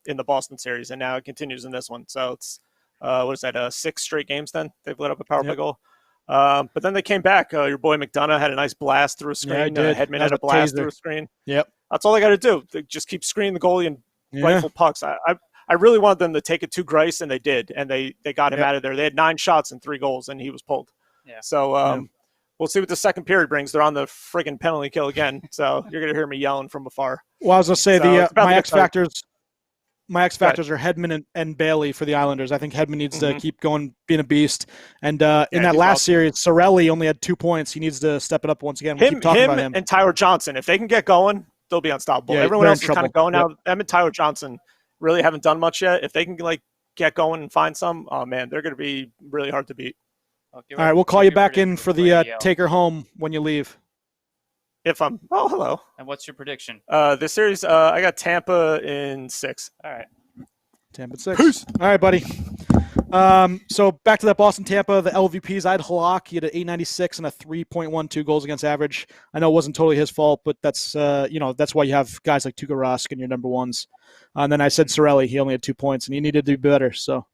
F: in the Boston series, and now it continues in this one. So it's what is that? 6 straight games. Then they've lit up a power play goal. But then they came back. Your boy McDonough had a nice blast through a screen. Hedman had a blast through a screen.
A: Yep.
F: That's all they got to do. They just keep screening the goalie and rifle pucks. I really wanted them to take it to Greiss, and they did, and they got him out of there. They had 9 shots and 3 goals, and he was pulled.
B: Yeah.
F: So we'll see what the second period brings. They're on the friggin' penalty kill again, so you're gonna hear me yelling from afar.
A: Well, I was gonna say my X factors. My X factors are Hedman and Bailey for the Islanders. I think Hedman needs to keep going, being a beast. And in that last series, Sorelli only had 2 points. He needs to step it up once again. We keep talking about him
F: and Tyler Johnson. If they can get going, they'll be unstoppable. Everyone else is kind of going now. Them and Tyler Johnson really haven't done much yet. If they can get going and find some, oh man, they're going to be really hard to beat.
A: All right, we'll call you back in for the take her home when you leave.
F: Hello.
B: And what's your prediction?
F: This series, I got Tampa in 6.
B: All right.
A: Tampa 6. Peace. All right, buddy. So back to that Boston-Tampa, the LVPs. I had Halak. He had an 896 and a 3.12 goals against average. I know it wasn't totally his fault, but that's that's why you have guys like Tuukka Rask in your number ones. And then I said Sorelli. He only had 2 points, and he needed to do better. So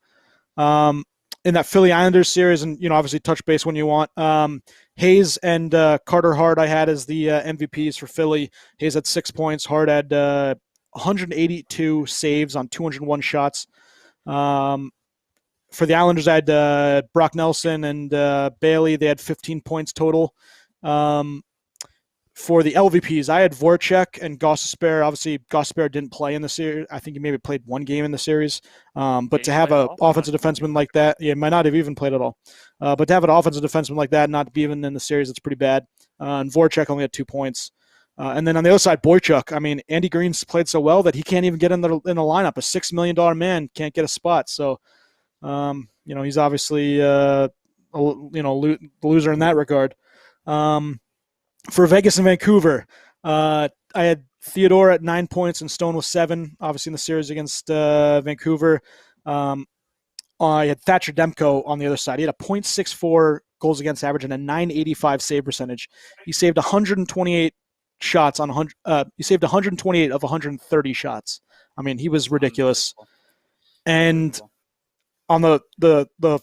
A: in that Philly Islanders series, and obviously touch base when you want. Hayes and Carter Hart I had as the MVPs for Philly. Hayes had 6 points. Hart had 182 saves on 201 shots. For the Islanders, I had Brock Nelson and Bailey. They had 15 points total. For the LVPs, I had Voracek and Gostisbehere. Obviously, Gostisbehere didn't play in the series. I think he maybe played one game in the series. But to have an offensive defenseman like that, he might not have even played at all. But to have an offensive defenseman like that not be even in the series, that's pretty bad. And Voracek only had 2 points. And then on the other side, Boychuk. I mean, Andy Green's played so well that he can't even get in the lineup. A $6 million man can't get a spot. So, he's obviously the loser in that regard. For Vegas and Vancouver, I had Theodore at 9 points and Stone with 7, obviously in the series against Vancouver. I had Thatcher Demko on the other side. He had a .64 goals against average and a .985 save percentage. He saved 128 shots on 100. He saved 128 of 130 shots. I mean, he was ridiculous. And on the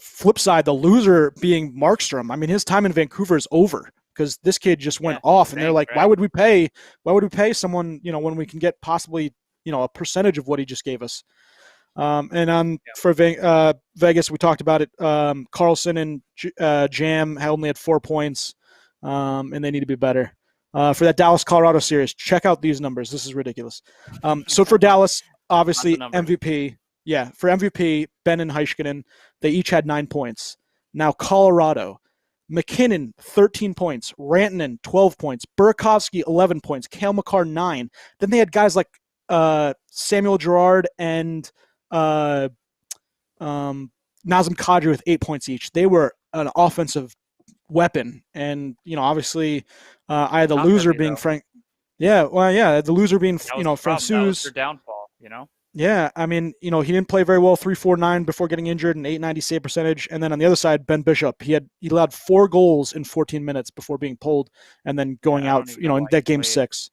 A: flip side, the loser being Markstrom. I mean, his time in Vancouver is over, because this kid just went off, and they're like, why would we pay someone, when we can get possibly, a percentage of what he just gave us. For Vegas, we talked about it. Carlson and Jam only had 4 points, and they need to be better. For that Dallas-Colorado series, check out these numbers. This is ridiculous. So for Dallas, obviously MVP. Yeah, for MVP, Ben and Heiskanen, they each had 9 points. Now Colorado, McKinnon, 13 points. Rantanen, 12 points. Burakovsky, 11 points. Cale Makar, 9. Then they had guys like Samuel Girard and Nazem Kadri with 8 points each. They were an offensive weapon. And, obviously I had the loser being Frank. Yeah, well, yeah, the loser being, Francouz.
B: That was their downfall,
A: Yeah, I mean, he didn't play very well, 3.49 before getting injured, and .890 save percentage. And then on the other side, Ben Bishop, he allowed 4 goals in 14 minutes before being pulled, and then going out, in that game 6.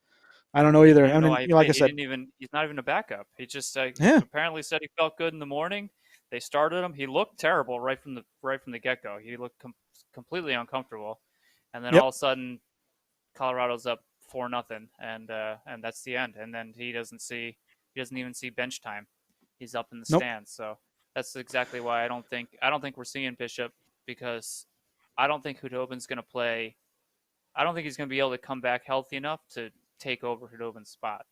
A: I don't know either. Like I said,
B: he's not even a backup. He just apparently said he felt good in the morning. They started him. He looked terrible right from the get-go. He looked completely uncomfortable, and then all of a sudden, Colorado's up 4-0, and that's the end. And then he doesn't even see bench time. He's up in the stands. So that's exactly why I don't think we're seeing Bishop, because I don't think Hudobin's going to play. I don't think he's going to be able to come back healthy enough to take over Hudobin's spot.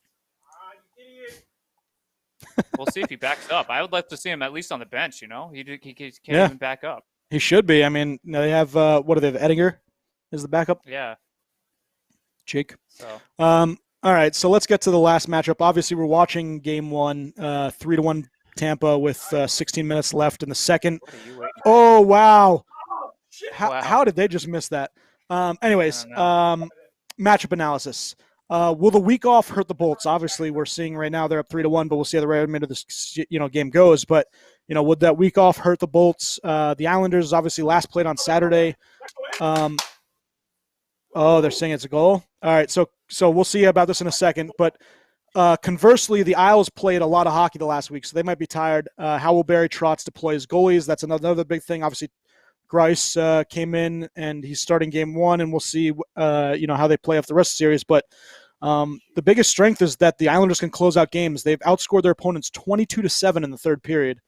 B: We'll see if he backs up. I would like to see him at least on the bench. He can't even back up.
A: He should be. I mean, they have what do they have? Edinger is the backup.
B: Yeah.
A: Jake.
B: So.
A: All right, so let's get to the last matchup. Obviously, we're watching Game 1, 3-1 Tampa with 16 minutes left in the second. Oh, wow. How did they just miss that? Anyways, matchup analysis. Will the week off hurt the Bolts? Obviously, we're seeing right now they're up 3-1, but we'll see how the remainder of this game goes. But would that week off hurt the Bolts? The Islanders obviously last played on Saturday. Oh, they're saying it's a goal. All right, so we'll see about this in a second. But conversely, the Isles played a lot of hockey the last week, so they might be tired. How will Barry Trotz deploy his goalies? That's another big thing. Obviously, Grice came in, and he's starting Game 1, and we'll see how they play off the rest of the series. But the biggest strength is that the Islanders can close out games. They've outscored their opponents 22-7 in the third period.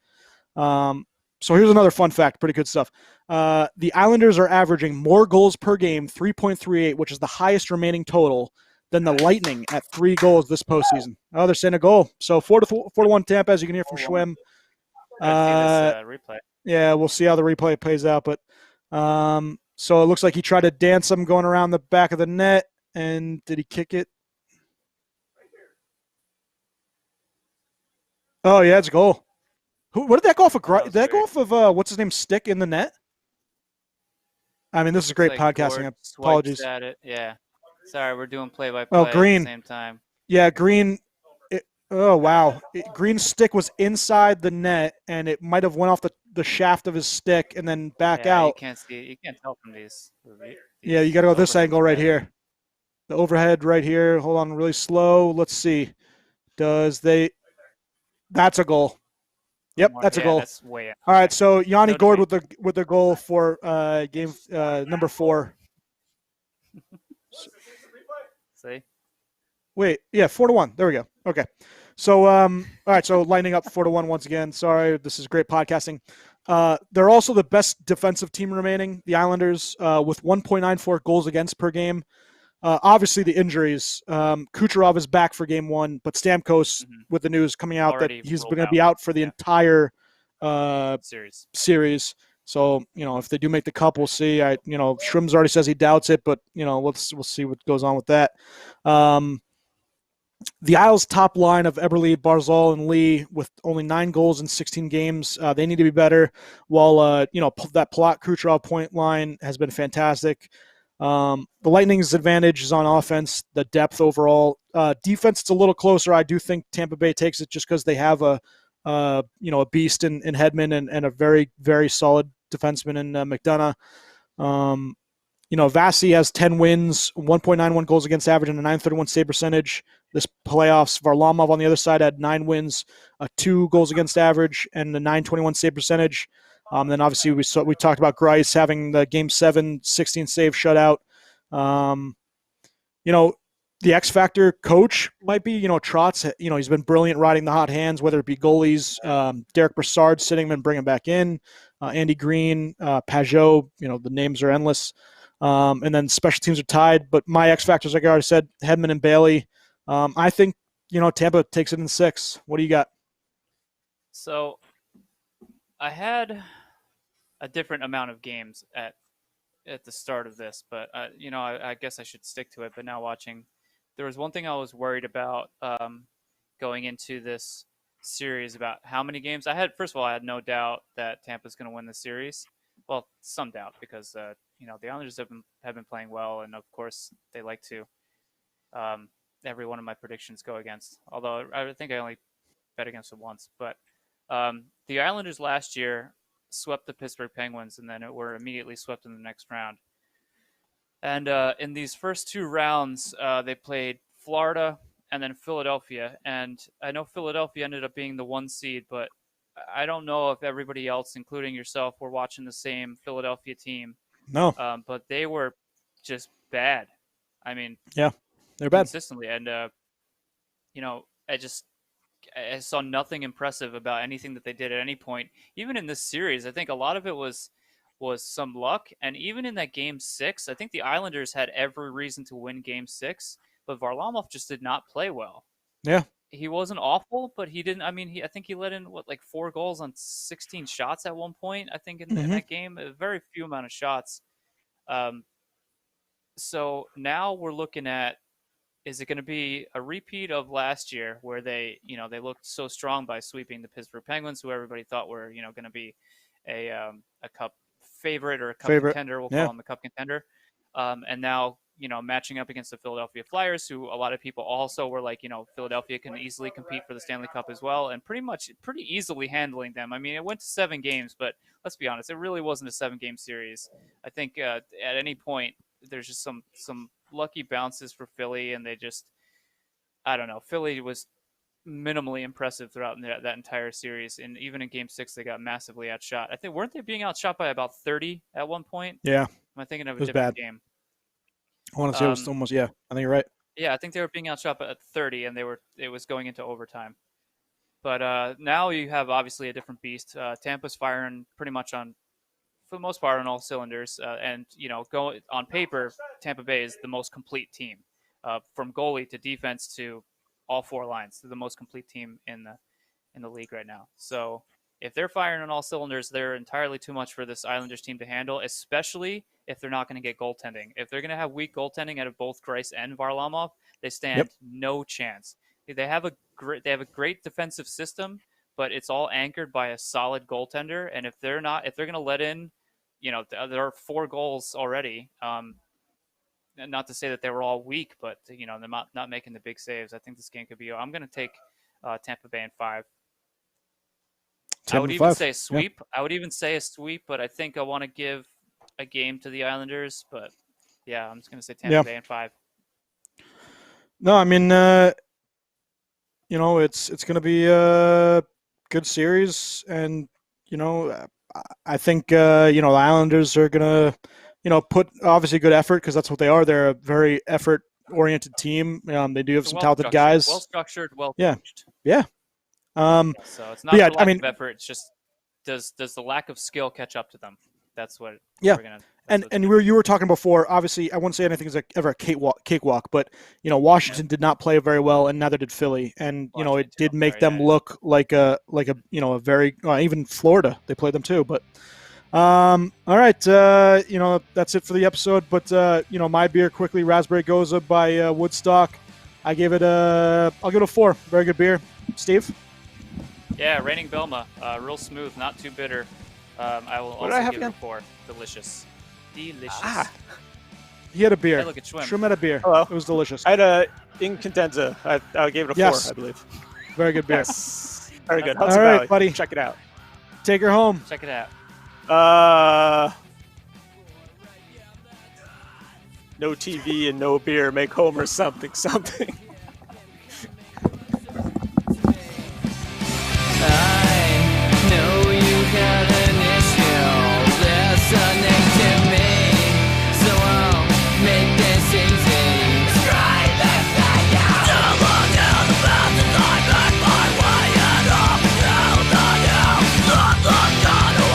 A: So here's another fun fact, pretty good stuff. The Islanders are averaging more goals per game, 3.38, which is the highest remaining total, than the Lightning at 3 goals this postseason. Oh, they're saying a goal. So 4-1 Tampa, as you can hear from Schwim.
B: Replay.
A: Yeah, we'll see how the replay plays out. But so it looks like he tried to dance him going around the back of the net. And did he kick it? Oh, yeah, it's a goal. What did that go off of? Did that go off of what's his name? Stick in the net? I mean, this is great podcasting. Apologies.
B: At it. Yeah. Sorry, we're doing play-by-play
A: Green.
B: at the same time.
A: Yeah, Green. Oh, wow. Green's stick was inside the net, and it might have went off the shaft of his stick and then back out.
B: You can't see. You can't tell from these.
A: Yeah, you got to go this angle right here. The overhead right here. Hold on, really slow. Let's see. That's a goal. Yep, that's a goal.
B: That's way out.
A: All right, so Yanni Gord with the goal for game number 4.
B: See?
A: Wait, yeah, 4-1. There we go. Okay. So all right, so lining up 4-1 once again. Sorry, this is great podcasting. They're also the best defensive team remaining, the Islanders, with 1.94 goals against per game. obviously the injuries. Kucherov is back for game 1, but Stamkos, with the news coming out
B: Already
A: that he's
B: ruled
A: going to be out for the entire
B: series.
A: So, if they do make the cup, we'll see. Schwim's already says he doubts it, but, we'll see what goes on with that. The Isles' top line of Eberle, Barzal, and Lee with only 9 goals in 16 games. They need to be better. While, that Palat Kucherov point line has been fantastic. The Lightning's advantage is on offense, the depth overall. Defense, it's a little closer. I do think Tampa Bay takes it just because they have a beast in Hedman and a very, very solid defenseman in McDonough. Vasi has 10 wins, 1.91 goals against average, and a .931 save percentage. This playoffs, Varlamov on the other side had 9 wins, 2 goals against average, and a .921 save percentage. Then obviously we talked about Greiss having the Game 7 16 save shutout. The X Factor coach might be, Trotz. He's been brilliant riding the hot hands, whether it be goalies, Derek Brassard sitting him and bringing him back in, Andy Green, Pajot. The names are endless. And then special teams are tied. But my X Factors, like I already said, Hedman and Bailey. I think, Tampa takes it in 6. What do you got?
B: So I had a different amount of games at the start of this, but, I guess I should stick to it. But now watching, there was one thing I was worried about going into this series about how many games. First of all, I had no doubt that Tampa's going to win the series. Well, some doubt because the Islanders have been playing well, and of course they like to every one of my predictions go against. Although I think I only bet against them once, but the Islanders last year swept the Pittsburgh Penguins, and then were immediately swept in the next round. And in these first 2 rounds, they played Florida and then Philadelphia. And I know Philadelphia ended up being the 1 seed, but I don't know if everybody else, including yourself, were watching the same Philadelphia team.
A: No.
B: But they were just bad. I mean,
A: yeah, they're bad
B: consistently. And, I saw nothing impressive about anything that they did at any point. Even in this series, I think a lot of it was some luck. And even in that Game 6, I think the Islanders had every reason to win Game 6, but Varlamov just did not play well.
A: Yeah.
B: He wasn't awful, but he didn't. I mean, I think he let in 4 goals on 16 shots at one point. I think in that game, a very few amount of shots. So now we're looking at: is it going to be a repeat of last year, where they looked so strong by sweeping the Pittsburgh Penguins, who everybody thought were going to be a cup favorite or a cup contender? We'll call them a cup contender. And now, matching up against the Philadelphia Flyers, who a lot of people also were like, Philadelphia can easily compete for the Stanley Cup as well, and pretty easily handling them. I mean, it went to 7 games, but let's be honest, it really wasn't a 7-game series. I think at any point there's just some lucky bounces for Philly, and they just, I don't know. Philly was minimally impressive throughout that entire series, and even in Game 6 they got massively outshot. I think, weren't they being outshot by about 30 at one point?
A: Yeah.
B: Am I thinking of a different game?
A: I want to say it was almost, I think you're right.
B: Yeah, I think they were being outshot at 30, and it was going into overtime. But now you have obviously a different beast. Tampa's firing pretty much for the most part on all cylinders, and go on paper, Tampa Bay is the most complete team, from goalie to defense to all 4 lines. They're the most complete team in the league right now. So if they're firing on all cylinders, they're entirely too much for this Islanders team to handle, especially if they're not going to get goaltending. If they're going to have weak goaltending out of both Greiss and Varlamov, they stand no chance. They have a great defensive system, but it's all anchored by a solid goaltender. And if they're going to let in, there are 4 goals already. Not to say that they were all weak, but they're not making the big saves. I think this game could be. I'm going to take Tampa Bay in 5. I would even say a sweep. Yeah. I would even say a sweep, but I think I want to give a game to the Islanders. But yeah, I'm just going to say Tampa Bay in 5.
A: No, I mean, it's going to be a good series, and I think the Islanders are going to put obviously good effort, because that's what they are. They're a very effort-oriented team. They do have some talented guys.
B: Well structured, well
A: coached.
B: Yeah. So it's not lack of effort. It's just does the lack of skill catch up to them? That's what we're gonna.
A: And you were talking before. Obviously, I wouldn't say anything is ever a cakewalk, but Washington did not play very well, and neither did Philly. And it did make them look like a very even Florida. They played them too. But all right, that's it for the episode. But my beer quickly, Raspberry Goza by Woodstock. I'll give it a 4. Very good beer. Steve?
B: Yeah, Reigning Belma, real smooth, not too bitter. I will also give it a 4. Delicious.
A: He had a beer.
B: Hey, look at Schwim.
A: Schwim had a beer.
F: Hello.
A: It was delicious.
F: I had a Incandenza. I gave it a 4, I believe.
A: Very good beer.
F: Yes. Very good.
A: All
F: Hudson
A: right,
F: Valley.
A: buddy.
F: Check it out.
A: Take her home.
B: Check it out.
F: No TV and no beer make Homer something.